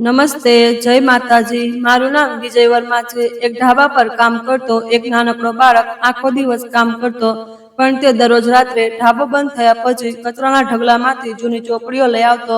નમસ્તે, જય માતાજી। મારું નામ વિજય વર્મા છે। એક ઢાબા પર કામ કરતો એક નાનકડો બાળક આખો દિવસ કામ કરતો, પણ તે દરરોજ રાત્રે ઢાબો બંધ થયા પછી કચરાના ઢગલામાંથી જૂની ચોપડીઓ લઈ આવતો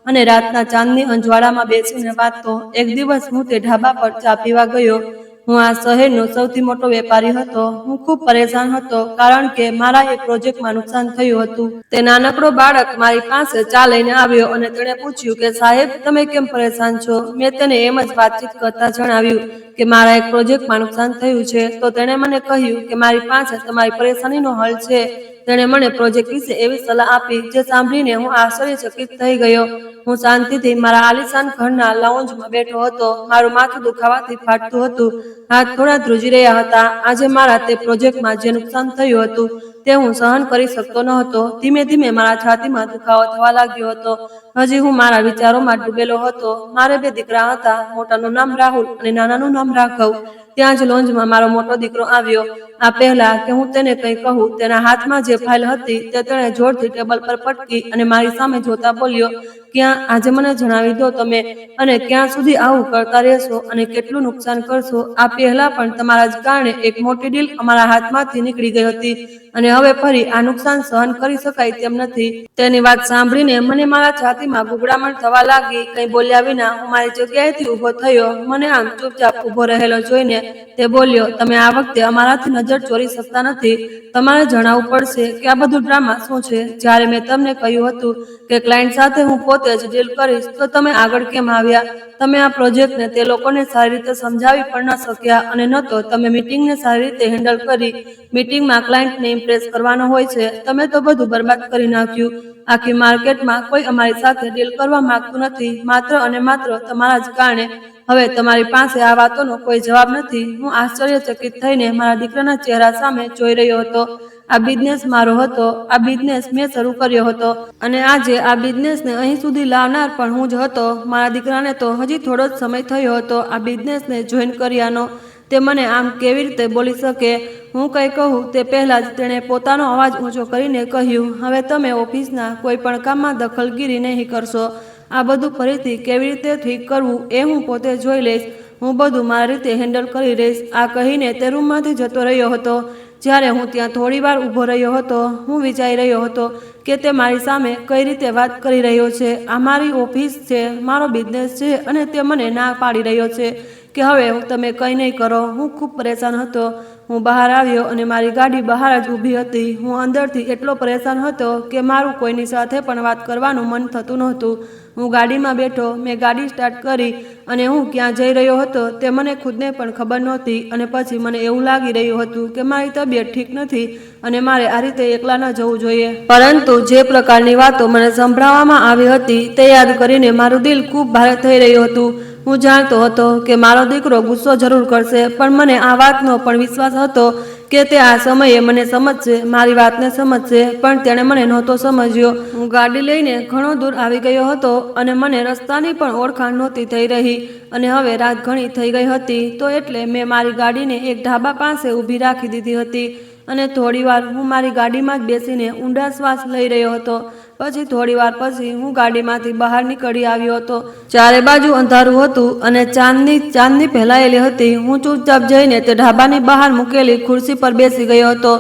અને રાતના ચાંદની અંજવાળામાં બેસીને વાંચતો। એક દિવસ હું તે ઢાબા પર ચા પીવા ગયો। હું આ શહેરનો સૌથી મોટો વેપારી હતો। હું ખૂબ પરેશાન હતો કારણ કે મારા એક પ્રોજેક્ટમાં નુકસાન થયું હતું। તે નાનકડો બાળક મારી પાસે ચા લઈને આવ્યો અને તેણે પૂછ્યું કે સાહેબ, તમે કેમ પરેશાન છો? મેં તેને એમ જ વાતચીત કરતા જણાવ્યું કે મારા એક પ્રોજેક્ટમાં નુકસાન થયું છે। તો તેણે મને કહ્યું કે મારી પાસે તમારી પરેશાનીનો હલ છે। તેણે મને પ્રોજેક્ટ વિશે એવી સલાહ આપી જે સાંભળીને હું આશ્ચર્યચકિત થઈ ગયો। હું શાંતિથી મારા આલીશાન ઘરના લાઉન્જમાં બેઠો હતો। મારું માથું દુખાવાથી ફાટતું હતું, હાથ થોડા ધ્રુજી રહ્યા હતા। આજે મારા તે પ્રોજેક્ટમાં જે નુકસાન થયું હતું તે હું સહન કરી શકતો ન હતો। ધીમે ધીમે મારા છાતીમાં દુખાવો થવા લાગ્યો હતો। હજી હું મારા વિચારોમાં ડૂબેલો હતો। મારે 2 દીકરા હતા, મોટાનું નામ રાહુલ અને નાનાનું નામ રાઘવ। ત્યાં જ લોન્જમાં મારો મોટો દીકરો આવ્યો। આ પહેલા કે હું તેને કંઈ કહું, તેના હાથમાં જે ફાઇલ હતી તે તેણે જોરથી ટેબલ પર પટકી અને મારી સામે જોતા બોલ્યો, ક્યાં આજે મને જણાવી દો તમે, અને ક્યાં સુધી આવું કરતા રહેશો અને કેટલું નુકસાન કરશો? આ પહેલા પણ તમારા જ કારણે એક મોટી ડીલ અમારા હાથમાંથી નીકળી ગઈ હતી અને હવે ફરી આ નુકસાન સહન કરી શકાય તેમ નથી। તેની વાત સાંભળીને મને મારા છાતીમાં ગુગળામણ થવા લાગી। કંઈ બોલ્યા વિના હું મારી જગ્યાએથી ઊભો થયો। મને આમ ચૂપચાપ ઊભો રહેલો જોઈને તે બોલ્યો, તમે આ વખતે અમારાથી નજર ચોરી શકતા નથી। તમારે જણાવવું પડશે કે આ બધું ડ્રામા શું છે। જ્યારે મેં તમને કહ્યું હતું કે ક્લાયન્ટ સાથે હું પોતે જ ડીલ કરીશ તો તમે આગળ કેમ આવ્યા? તમે આ પ્રોજેક્ટને તે લોકોને સારી રીતે સમજાવી પણ ન શક્યા અને ન તો તમે મીટિંગને સારી રીતે હેન્ડલ કરી। મીટિંગમાં ક્લાયન્ટને ઇમ્પ્રેસ કરવાનો હોય છે, તમે તો બધું બરબાદ કરી નાખ્યું। આખી માર્કેટમાં કોઈ અમારી સાથે ડીલ કરવા માંગતું નથી, માત્ર અને માત્ર તમારા જ કારણે। હવે તમારી પાસે આ વાતોનો કોઈ જવાબ નથી। હું આશ્ચર્યચકિત થઈને મારા દીકરાના ચહેરા સામે જોઈ રહ્યો હતો। આ બિઝનેસ મારો હતો। આ બિઝનેસ મેં શરૂ કર્યો હતો અને આજે આ બિઝનેસને અહીં સુધી લાવનાર પણ હું જ હતો। મારા દીકરાને તો હજી થોડો જ સમય થયો હતો આ બિઝનેસને જોઈન કર્યાનો। તે મને આમ કેવી રીતે બોલી શકે? હું કંઈ કહું તે પહેલાં જ તેણે પોતાનો અવાજ ઊંચો કરીને કહ્યું, હવે તમે ઓફિસના કોઈ પણ કામમાં દખલગીરી નહીં કરશો। આ બધું ફરીથી કેવી રીતે ઠીક કરવું એ હું પોતે જોઈ લઈશ। હું બધું મારી રીતે હેન્ડલ કરી લઈશ। આ કહીને તે રૂમમાંથી જતો રહ્યો હતો। જ્યારે હું ત્યાં થોડીવાર ઊભો રહ્યો હતો, હું વિચારી રહ્યો હતો કે તે મારી સામે કઈ રીતે વાત કરી રહ્યો છે। આ મારી ઓફિસ છે, મારો બિઝનેસ છે અને તે મને ના પાડી રહ્યો છે કે હવે તમે કંઈ નહીં કરો। હું ખૂબ પરેશાન હતો। હું બહાર આવ્યો અને મારી ગાડી બહાર જ ઊભી હતી। હું અંદરથી એટલો પરેશાન હતો કે મારું કોઈની સાથે પણ વાત કરવાનું મન થતું નહોતું। હું ગાડીમાં બેઠો, મેં ગાડી સ્ટાર્ટ કરી અને હું ક્યાં જઈ રહ્યો હતો તે મને ખુદને પણ ખબર નહોતી। અને પછી મને એવું લાગી રહ્યું હતું કે મારી તબિયત ઠીક નથી અને મારે આ રીતે એકલા ન જવું જોઈએ। પરંતુ જે પ્રકારની વાતો મને સંભળાવવામાં આવી હતી તે યાદ કરીને મારું દિલ ખૂબ ભારે થઈ રહ્યું હતું। હું જાણતો હતો કે મારો દીકરો ગુસ્સો જરૂર કરશે, પણ મને આ વાતનો પણ વિશ્વાસ હતો કે તે આ સમયે મને સમજશે, મારી વાતને સમજશે, પણ તેણે મને નહોતો સમજ્યો। હું ગાડી લઈને ઘણો દૂર આવી ગયો હતો અને મને રસ્તાની પણ ઓળખાણ નહોતી થઈ રહી અને હવે રાત ઘણી થઈ ગઈ હતી। તો એટલે મેં મારી ગાડીને એક ઢાબા પાસે ઊભી રાખી દીધી હતી અને થોડીવાર હું મારી ગાડીમાં જ બેસીને ઊંડા શ્વાસ લઈ રહ્યો હતો। પછી થોડીવાર પછી હું ગાડીમાંથી બહાર નીકળી આવ્યો હતો। ચારે બાજુ અંધારું હતું અને ચાંદની ફેલાયેલી હતી। હું ચૂપચાપ જઈને તે ઢાબાની બહાર મૂકેલી ખુરશી પર બેસી ગયો હતો।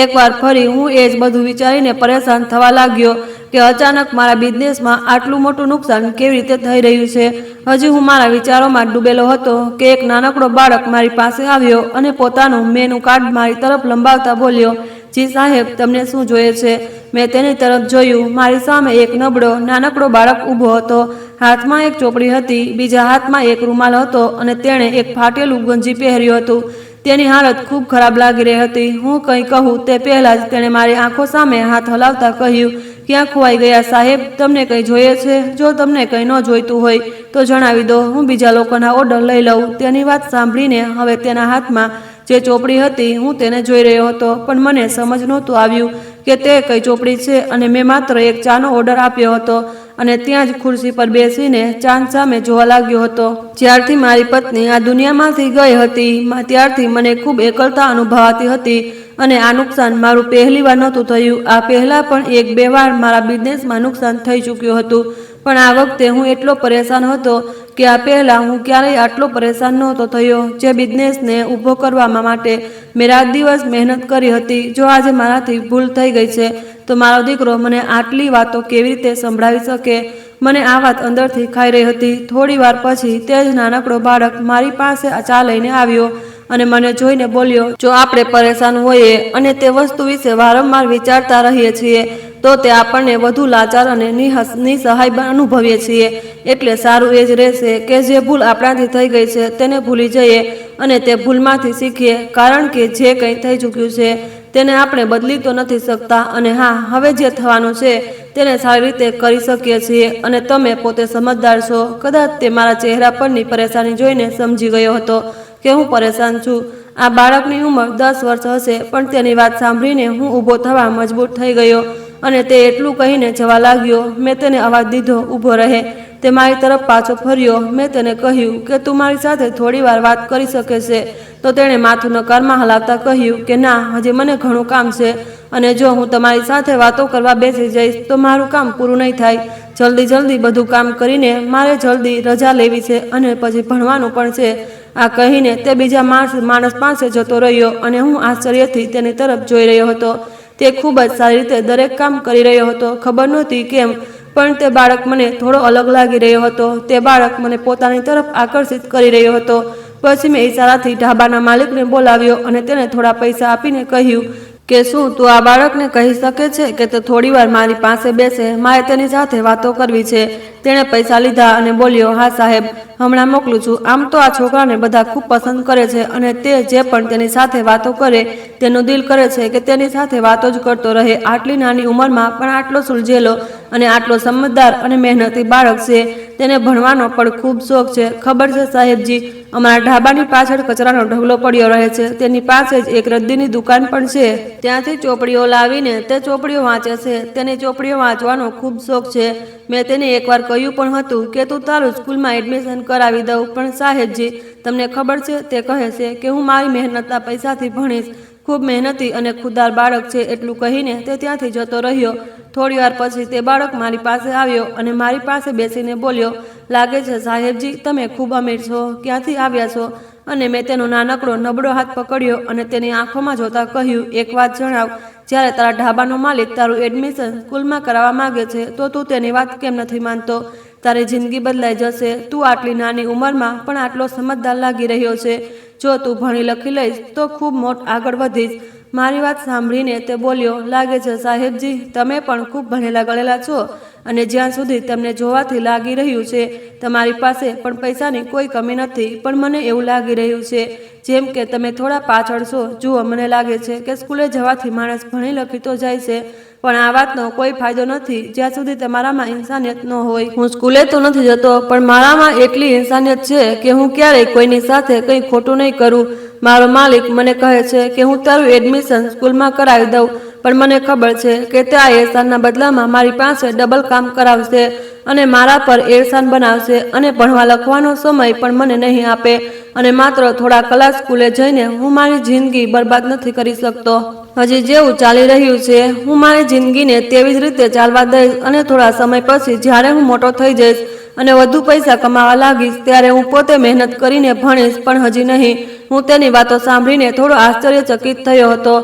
એકવાર ફરી હું એ જ બધું વિચારીને પરેશાન થવા લાગ્યો કે અચાનક મારા બિઝનેસમાં આટલું મોટું નુકસાન કેવી રીતે થઈ રહ્યું છે। હજી હું મારા વિચારોમાં ડૂબેલો હતો કે એક નાનકડો બાળક મારી પાસે આવ્યો અને પોતાનું મેનુ કાર્ડ મારી તરફ લંબાવતા બોલ્યો, જી સાહેબ, તમને શું જોઈએ છે? મેં તેની તરફ જોયું। મારી સામે એક નબળો નાનકડો બાળક ઊભો હતો। હાથમાં એક ચોપડી હતી, બીજા હાથમાં એક રૂમાલ હતો અને તેણે એક ફાટેલું ગંજી પહેર્યું હતું। તેની હાલત ખૂબ ખરાબ લાગી રહી હતી। હું કંઈ કહું તે પહેલાં જ તેણે મારી આંખો સામે હાથ હલાવતા કહ્યું, ક્યાં ખોવાઈ ગયા સાહેબ? તમને કંઈ જોઈએ છે? જો તમને કંઈ ન જોઈતું હોય તો જણાવી દો, હું બીજા લોકોના ઓર્ડર લઈ લઉં। તેની વાત સાંભળીને હવે તેના હાથમાં જે ચોપડી હતી હું તેને જોઈ રહ્યો હતો, પણ મને સમજ નહોતું આવ્યું કે તે કઈ ચોપડી છે અને મેં માત્ર એક ચાનો ઓર્ડર આપ્યો હતો અને ત્યાં જ ખુરશી પર બેસીને ચાંદ સામે જોવા લાગ્યો હતો। જ્યારથી મારી પત્ની આ દુનિયામાંથી ગઈ હતી ત્યારથી મને ખૂબ એકલતા અનુભવાતી હતી અને આ નુકસાન મારું પહેલી વાર નહોતું થયું। આ પહેલાં પણ 1-2 વાર મારા બિઝનેસમાં નુકસાન થઈ ચૂક્યું હતું, પણ આ વખતે હું એટલો પરેશાન હતો કે આ પહેલા હું ક્યારેય આટલો પરેશાન નહોતો થયો જે બિઝનેસને ઊભો કરવા માટે મેં રાત દિવસ મહેનત કરી હતી. જો આજે મારાથી ભૂલ થઈ ગઈ છે તો મારો દીકરો મને આટલી વાતો કેવી રીતે સંભળાવી શકે? મને આ વાત અંદરથી ખાઈ રહી હતી. થોડી વાર પછી તે જ નાનકડો બાળક મારી પાસે ચા લઈને આવ્યો અને મને જોઈને બોલ્યો, જો આપણે પરેશાન હોઈએ અને તે વસ્તુ વિશે વારંવાર વિચારતા રહીએ છીએ તો તે આપણને વધુ લાચાર અને નિસહાય અનુભવીએ છીએ. એટલે સારું એ જ રહેશે કે જે ભૂલ આપણાથી થઈ ગઈ છે તેને ભૂલી જઈએ અને તે ભૂલમાંથી શીખીએ, કારણ કે જે કંઈ થઈ ચૂક્યું છે તેને આપણે બદલી તો નથી શકતા. અને હા, હવે જે થવાનું છે તેને સારી રીતે કરી શકીએ છીએ અને તમે પોતે સમજદાર છો. કદાચ તે મારા ચહેરા પરની પરેશાની જોઈને સમજી ગયો હતો કે હું પરેશાન છું. આ બાળકની ઉંમર 10 વર્ષ હશે, પણ તેની વાત સાંભળીને હું ઊભો થવા મજબૂર થઈ ગયો અને તે એટલું કહીને જવા લાગ્યો. મેં તેને અવાજ દીધો, ઊભો રહે. તે મારી તરફ પાછો ફર્યો. મેં તેને કહ્યું કે તું મારી સાથે થોડી વાર વાત કરી શકે છે? તો તેણે માથું નકારમાં હલાવતા કહ્યું કે ના, હજી મને ઘણું કામ છે અને જો હું તમારી સાથે વાતો કરવા બેસી જઈશ તો મારું કામ પૂરું નહીં થાય. જલ્દી બધું કામ કરીને મારે જલ્દી રજા લેવી છે અને પછી ભણવાનું પણ છે. આ કહીને તે બીજા માણસ પાસે જતો રહ્યો અને હું આશ્ચર્યથી તેની તરફ જોઈ રહ્યો હતો. તે ખૂબ જ સારી રીતે દરેક કામ કરી રહ્યો હતો. ખબર નહોતી કેમ, પણ તે બાળક મને થોડો અલગ લાગી રહ્યો હતો. તે બાળક મને પોતાની તરફ આકર્ષિત કરી રહ્યો હતો. પછી મેં ઈશારાથી ઢાબાના માલિકને બોલાવ્યો અને તેને થોડા પૈસા આપીને કહ્યું કે શું તું આ બાળકને કહી શકે છે કે તે થોડી વાર મારી પાસે બેસે? મારે તેની સાથે વાતો કરવી છે. તેણે પૈસા લીધા અને બોલ્યો, હા સાહેબ, હમણાં મોકલું છું. આમ તો આ છોકરાને બધા ખૂબ પસંદ કરે છે અને તે જે પણ તેની સાથે વાતો કરે તેનું દિલ કરે છે કે તેની સાથે વાતો જ કરતો રહે. આટલી નાની ઉંમરમાં પણ આટલો સુલઝેલો અને આટલો સમજદાર અને મહેનતી બાળક છે. તેને ભણવાનો પણ ખૂબ શોખ છે. ખબર છે સાહેબજી, અમારા ઢાબાની પાછળ કચરાનો ઢગલો પડ્યો રહે છે. તેની પાસે જ એક રદ્દીની દુકાન પણ છે. ત્યાંથી ચોપડીઓ લાવીને તે ચોપડીઓ વાંચે છે. તેને ચોપડીઓ વાંચવાનો ખૂબ શોખ છે. મેં તેને એકવાર કહ્યું પણ હતું કે તું તારું સ્કૂલમાં એડમિશન કરાવી દઉં, પણ સાહેબજી, તમને ખબર છે તે કહે છે કે હું મારી મહેનતના પૈસાથી ભણીશ. ખૂબ મહેનતી અને ખુદદાર બાળક છે. એટલું કહીને તે ત્યાંથી જતો રહ્યો. થોડી વાર પછી તે બાળક મારી પાસે આવ્યો અને મારી પાસે બેસીને બોલ્યો, લાગે છે સાહેબજી તમે ખૂબ અમીર છો. ક્યાંથી આવ્યા છો? અને મેં તેનો નાનકડો નબળો હાથ પકડ્યો અને તેની આંખોમાં જોતા કહ્યું, એક વાત જણાવ, જ્યારે તારા ઢાબાનો માલિક તારું એડમિશન સ્કૂલમાં કરાવવા માંગે છે તો તું તેની વાત કેમ નથી માનતો? તારી જિંદગી બદલાઈ જશે. તું આટલી નાની ઉંમરમાં પણ આટલો સમજદાર લાગી રહ્યો છે. જો તું ભણી લખી લઈશ તો ખૂબ આગળ વધીશ. મારી વાત સાંભળીને તે બોલ્યો, લાગે છે સાહેબજી તમે પણ ખૂબ ભણેલા ગણેલા છો અને જ્યાં સુધી તમને જોવાથી લાગી રહ્યું છે તમારી પાસે પણ પૈસાની કોઈ કમી નથી, પણ મને એવું લાગી રહ્યું છે જેમ કે તમે થોડા પાછળ છો. જુઓ, મને લાગે છે કે સ્કૂલે જવાથી માણસ ભણી લખી તો જાય છે, પણ આ વાતનો કોઈ ફાયદો નથી જ્યાં સુધી તમારામાં ઇન્સાનિયત ન હોય. હું સ્કૂલે તો નથી જતો, પણ મારામાં એટલી ઇન્સાનિયત છે કે હું ક્યારેય કોઈની સાથે કંઈ ખોટું નહીં કરું. મારો માલિક મને કહે છે કે હું તારું એડમિશન સ્કૂલમાં કરાવી દઉં, પણ મને ખબર છે કે તે આ એહસાનના બદલામાં મારી પાસે ડબલ કામ કરાવશે અને મારા પર એહસાન બનાવશે અને ભણવા લખવાનો સમય પણ મને નહીં આપે અને માત્ર થોડા કલાક સ્કૂલે જઈને હું મારી જિંદગી બરબાદ નથી કરી શકતો. હજી જેવું ચાલી રહ્યું છે હું મારી જિંદગીને તેવી જ રીતે ચાલવા દઈશ અને થોડા સમય પછી જ્યારે હું મોટો થઈ જઈશ અને વધુ પૈસા કમાવા લાગીશ ત્યારે હું પોતે મહેનત કરીને ભણીશ, પણ હજી નહીં. હું તેની વાતો સાંભળીને થોડો આશ્ચર્યચકિત થયો હતો.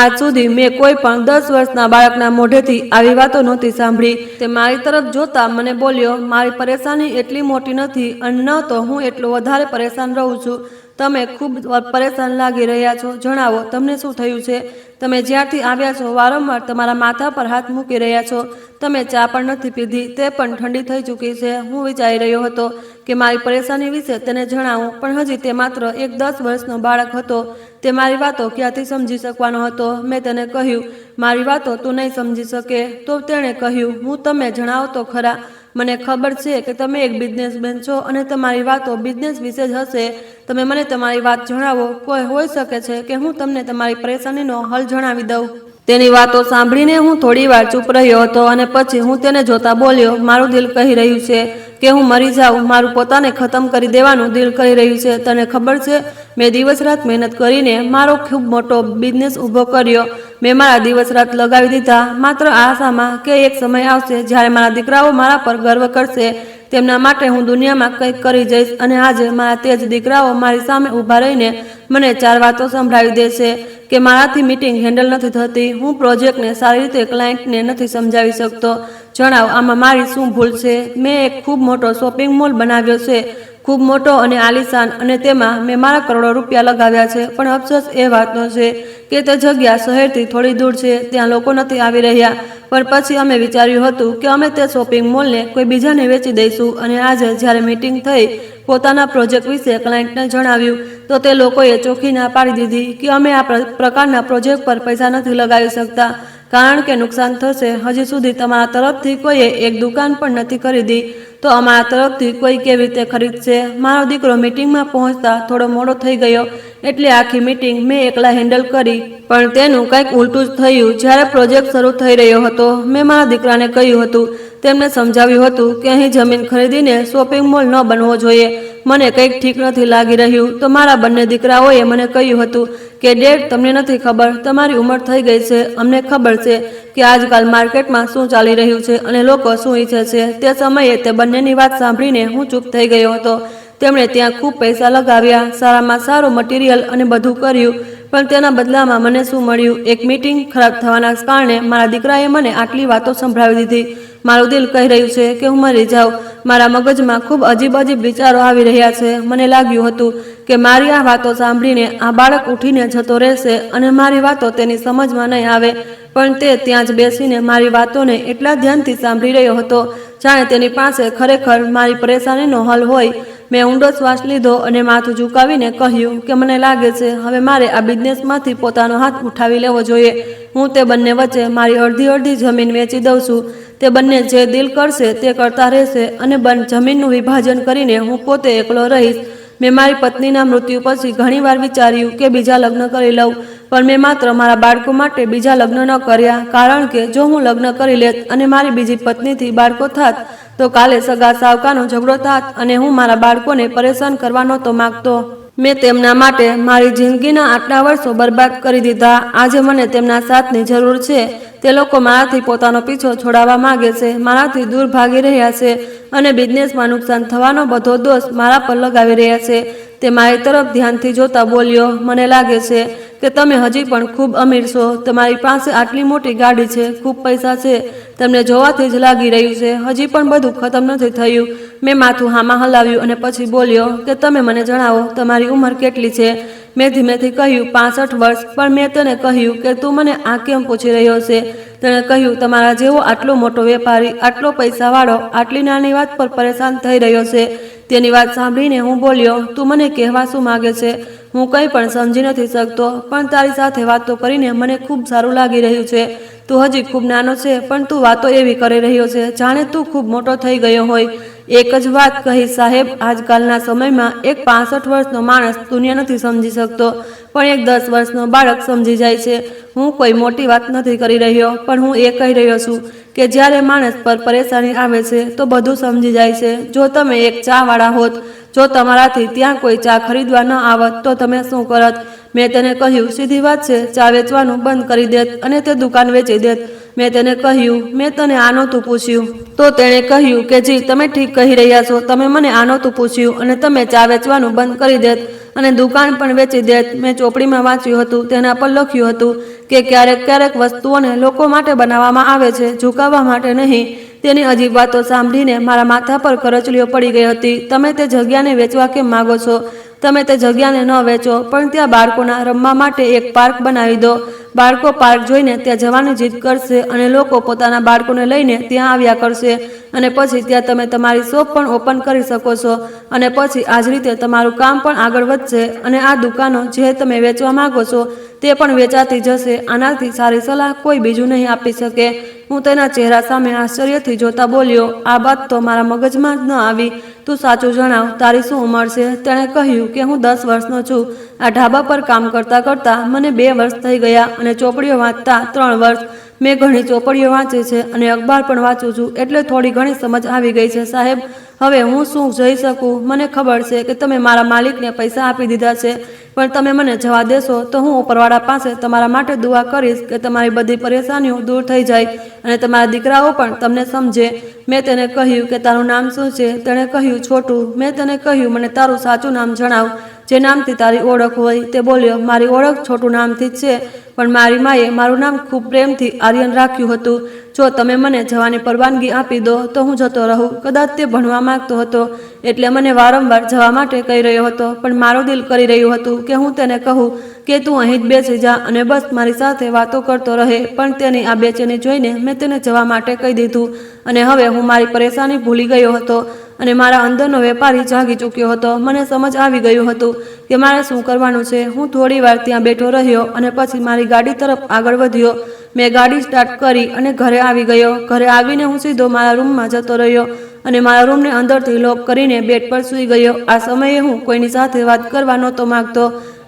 આજ સુધી મેં કોઈ પણ 10 વર્ષના બાળકના મોઢેથી આવી વાતો નહોતી સાંભળી. તે મારી તરફ જોતા મને બોલ્યો, મારી પરેશાની એટલી મોટી નથી અને ન તો હું એટલો વધારે પરેશાન રહું છું. તમે ખૂબ પરેશાન લાગી રહ્યા છો. જણાવો, તમને શું થયું છે? તમે જ્યારથી આવ્યા છો વારંવાર તમારા માથા પર હાથ મૂકી રહ્યા છો. તમે ચા પણ નથી પીધી, તે પણ ઠંડી થઈ ચૂકી છે. હું વિચારી રહ્યો હતો કે મારી પરેશાની વિશે તેને જણાવું, પણ હજી તે માત્ર એક 10 વર્ષનો બાળક હતો. તે મારી વાતો ક્યાંથી સમજી શકવાનો હતો? મેં તેને કહ્યું, મારી વાતો તું નહીં સમજી શકે. તો તેણે કહ્યું, હું તમે જણાવો તો ખરા. મને ખબર છે કે તમે એક બિઝનેસમેન છો અને તમારી વાતો બિઝનેસ વિશે જ હશે. તમે મને તમારી વાત જણાવો. કોઈ હોઈ શકે છે કે હું તમને તમારી પરેશાનીનો હલ જણાવી દઉં. તેની વાતો સાંભળીને હું થોડી વાર ચૂપ રહ્યો હતો અને પછી હું તેને જોતા બોલ્યો, મારું દિલ કહી રહ્યું છે કે હું મરી જાઉં. મારું પોતાને ખતમ કરી દેવાનું દિલ કરી રહ્યું છે. તને ખબર છે, મેં દિવસ રાત મહેનત કરીને મારો ખૂબ મોટો બિઝનેસ ઊભો કર્યો. મેં મારા દિવસ રાત લગાવી દીધા માત્ર આશામાં કે એક સમય આવશે જ્યારે મારા દીકરાઓ મારા પર ગર્વ કરશે. તેમના માટે હું દુનિયામાં કંઈક કરી જઈશ અને આજે મારા તે જ દીકરાઓ મારી સામે ઊભા રહીને મને 4 વાતો સંભળાવી દેશે કે મારાથી મીટિંગ હેન્ડલ નથી થતી, હું પ્રોજેક્ટને સારી રીતે ક્લાયન્ટને નથી સમજાવી શકતો. જણાવ, આમાં મારી શું ભૂલ છે? મેં એક ખૂબ મોટો શોપિંગ મોલ બનાવ્યો છે, ખૂબ મોટો અને આલીશાન, અને તેમાં મેં મારા કરોડો રૂપિયા લગાવ્યા છે, પણ અફસોસ એ વાતનો છે કે તે જગ્યા શહેરથી થોડી દૂર છે, ત્યાં લોકો નથી આવી રહ્યા. પણ પછી અમે વિચાર્યું હતું કે અમે તે શોપિંગ મોલને કોઈ બીજાને વેચી દઈશું. અને આજે જ્યારે મીટિંગ થઈ, પોતાના પ્રોજેક્ટ વિશે ક્લાયન્ટને જણાવ્યું તો તે લોકોએ ચોખ્ખી ના પાડી દીધી કે અમે આ પ્રકારના પ્રોજેક્ટ પર પૈસા નથી લગાવી શકતા, કારણ કે નુકસાન થશે. હજી સુધી તમારા તરફથી કોઈએ એક દુકાન પણ નથી ખરીદી, તો અમારા તરફથી કોઈ કેવી રીતે ખરીદશે? મારો દીકરો મીટિંગમાં પહોંચતા થોડો મોડો થઈ ગયો, એટલે આખી મીટિંગ મેં એકલા હેન્ડલ કરી. પણ તેનું કંઈક ઉલટું જ થયું. જ્યારે પ્રોજેક્ટ શરૂ થઈ રહ્યો હતો, મેં મારા દીકરાને કહ્યું હતું, તેમને સમજાવ્યું હતું કે અહીં જમીન ખરીદીને શોપિંગ મોલ ન બનવો જોઈએ. મને કંઈક ઠીક નથી લાગી રહ્યું. તો મારા બંને દીકરાઓએ મને કહ્યું હતું કે ડેડ, તમને નથી ખબર, તમારી ઉંમર થઈ ગઈ છે, અમને ખબર છે કે આજકાલ માર્કેટમાં શું ચાલી રહ્યું છે અને લોકો શું ઈચ્છે છે. તે સમયે તે બંનેની વાત સાંભળીને હું ચૂપ થઈ ગયો હતો. તેમણે ત્યાં ખૂબ પૈસા લગાવ્યા, સારામાં સારું મટીરિયલ અને બધું કર્યું, પણ તેના બદલામાં મને શું મળ્યું? એક મીટિંગ ખરાબ થવાના કારણે મારા દીકરાએ મને આટલી વાતો સંભળાવી દીધી. મારું દિલ કહી રહ્યું છે કે હું મરી જાઉં. મારા મગજમાં ખૂબ અજીબ અજીબ વિચારો આવી રહ્યા છે. મને લાગ્યું હતું કે મારી આ વાતો સાંભળીને આ બાળક ઉઠીને જતો રહેશે અને મારી વાતો તેની સમજમાં નહીં આવે. પણ તે ત્યાં જ બેસીને મારી વાતોને એટલા ધ્યાનથી સાંભળી રહ્યો હતો જાણે તેની પાસે ખરેખર મારી પરેશાનીનો હલ હોય. મેં ઊંડો શ્વાસ લીધો અને માથું ઝુકાવીને કહ્યું કે મને લાગે છે હવે મારે આ બિઝનેસમાંથી પોતાનો હાથ ઉઠાવી લેવો જોઈએ. હું તે બંને વચ્ચે મારી અડધી જમીન વેચી દઉં છું. તે બંને જે દિલ કરશે તે કરતા રહેશે અને જમીનનું વિભાજન કરીને હું પોતે એકલો રહીશ. મેં મારી પત્નીના મૃત્યુ પછી ઘણીવાર વિચાર્યું કે બીજા લગ્ન કરી લઉં, પણ મેં માત્ર મારા બાળકો માટે બીજા લગ્ન ન કર્યા, કારણ કે જો હું લગ્ન કરી લેત અને મારી બીજી પત્નીથી બાળકો થાત તો કાલે સગા સાવકાનો ઝઘડો થાત અને હું મારા બાળકોને પરેશાન કરવા નહોતો માંગતો. મેં તેમના માટે મારી જિંદગીના આટલા વર્ષો બરબાદ કરી દીધા. આજે મને તેમના સાથની જરૂર છે. તે લોકો મારાથી પોતાનો પીછો છોડાવવા માંગે છે, મારાથી દૂર ભાગી રહ્યા છે અને બિઝનેસમાં નુકસાન થવાનો બધો દોષ મારા પર લગાવી રહ્યા છે. તે મારી તરફ ધ્યાનથી જોતા બોલ્યો, મને લાગે છે કે તમે હજી પણ ખૂબ અમીર છો. તમારી પાસે આટલી મોટી ગાડી છે, ખૂબ પૈસા છે, તમને જોવાથી જ લાગી રહ્યું છે હજી પણ બધું ખતમ નથી થયું. મેં માથું હામાં હલાવ્યું અને પછી બોલ્યો કે તમે મને જણાવો, તમારી ઉંમર કેટલી છે? મેં ધીમેથી કહ્યું 65 વર્ષ. પણ મેં તેને કહ્યું કે તું મને આ કેમ પૂછી રહ્યો છે? તેણે કહ્યું, તમારા જેવો આટલો મોટો વેપારી, આટલો પૈસાવાળો, આટલી નાની વાત પર પરેશાન થઈ રહ્યો છે. તેની વાત સાંભળીને હું બોલ્યો, તું મને કહેવા શું માગે છે? હું કંઈ પણ સમજી નથી શકતો, પણ તારી સાથે વાતો કરીને મને ખૂબ સારું લાગી રહ્યું છે. તું હજી ખૂબ નાનો છે, પણ તું વાતો એવી કરી રહ્યો છે જાણે તું ખૂબ મોટો થઈ ગયો હોય. એક જ વાત કહી સાહેબ, આજકાલના સમયમાં એક 65 વર્ષનો માણસ દુનિયા નથી સમજી શકતો, પણ એક 10 વર્ષનો બાળક સમજી જાય છે. હું કોઈ મોટી વાત નથી કરી રહ્યો, પણ હું એ કહી રહ્યો છું કે જ્યારે માણસ પર પરેશાની આવે છે તો બધું સમજી જાય છે. જો તમે એક ચાવાળા હોત, જો તમારાથી ત્યાં કોઈ ચા ખરીદવા ન આવત તો તમે શું કરત? મેં તેને કહ્યું, સીધી વાત છે, ચા વેચવાનું બંધ કરી દેત અને તે દુકાન વેચી દેત. મેં તેને કહ્યું, મેં તને આ નહોતું પૂછ્યું. તો તેણે કહ્યું કે જી, તમે ઠીક કહી રહ્યા છો, તમે મને આ નહોતું પૂછ્યું અને તમે ચા વેચવાનું બંધ કરી દેત અને દુકાન પણ વેચી દેત. મેં ચોપડીમાં વાંચ્યું હતું, તેના પર લખ્યું હતું કે ક્યારેક વસ્તુઓને લોકો માટે બનાવવામાં આવે છે, ઝુકાવવા માટે નહીં. તેની અજીબ વાતો સાંભળીને મારા માથા પર કરચલીઓ પડી ગઈ હતી. તમે તે જગ્યાને વેચવા કેમ માગો છો? તમે તે જગ્યાને ન વેચો, પણ ત્યાં બાળકોના રમવા માટે એક પાર્ક બનાવી દો. બાળકો પાર્ક જોઈને ત્યાં જવાની જીદ કરશે અને લોકો પોતાના બાળકોને લઈને ત્યાં આવ્યા કરશે અને પછી ત્યાં તમે તમારી શોપ પણ ઓપન કરી શકો છો અને પછી આ જ રીતે તમારું કામ પણ આગળ વધશે અને આ દુકાનો જે તમે વેચવા માંગો છો તે પણ વેચાતી જશે. આનાથી સારી સલાહ કોઈ બીજું નહીં આપી શકે. હું તેના ચહેરા સામે આશ્ચર્યથી જોતા બોલ્યો, આ વાત તો મારા મગજમાં જ ન આવી. તું સાચું જણાવ, તારી શું ઉંમર છે? તેણે કહ્યું કે હું 10 વર્ષનો છું. આ ઢાબા પર કામ કરતાં કરતાં મને 2 વર્ષ થઈ ગયા અને ચોપડીઓ વાંચતા 3 વર્ષ. મેં ઘણી ચોપડીઓ વાંચી છે અને અખબાર પણ વાંચું છું, એટલે થોડી ઘણી સમજ આવી ગઈ છે સાહેબ. હવે હું શું જઈ શકું? મને ખબર છે કે તમે મારા માલિકને પૈસા આપી દીધા છે, પણ તમે મને જવા દેશો તો હું ઉપરવાળા પાસે તમારા માટે દુઆ કરીશ કે તમારી બધી પરેશાનીઓ દૂર થઈ જાય અને તમારા દીકરાઓ પણ તમને સમજે. મેં તેને કહ્યું કે તારું નામ શું છે? તેણે કહ્યું છોટું. મેં તેને કહ્યું મને તારું સાચું નામ જણાવ, જે નામથી તારી ઓળખ હોય. તે બોલ્યો મારી ઓળખ છોટું નામથી જ છે, પણ મારી માએ મારું નામ ખૂબ પ્રેમથી આર્યન રાખ્યું હતું. જો તમે મને જવાની પરવાનગી આપી દો તો હું જતો રહું. કદાચ તે ભણવા માંગતો હતો એટલે મને વારંવાર જવા માટે કહી રહ્યો હતો, પણ મારું દિલ કરી રહ્યું હતું કે હું તેને કહું કે તું અહીં જ બેસી જા અને બસ મારી સાથે વાતો કરતો રહે. પણ તેની આ બેચેની જોઈને મેં તેને જવા માટે કહી દીધું અને હવે હું મારી પરેશાની ભૂલી ગયો હતો અને મારા અંદરનો વેપારી જાગી ચૂક્યો હતો. મને સમજ આવી ગયું હતું કે મારે શું કરવાનું છે. હું થોડી વાર ત્યાં બેઠો રહ્યો અને પછી મારી ગાડી તરફ આગળ વધ્યો. મેં ગાડી સ્ટાર્ટ કરી અને ઘરે આવી ગયો. ઘરે આવીને હું સીધો મારા રૂમમાં જતો રહ્યો અને મારા રૂમને અંદરથી લોક કરીને બેડ પર સૂઈ ગયો. આ સમયે હું કોઈની સાથે વાત કરવા નહોતો માંગતો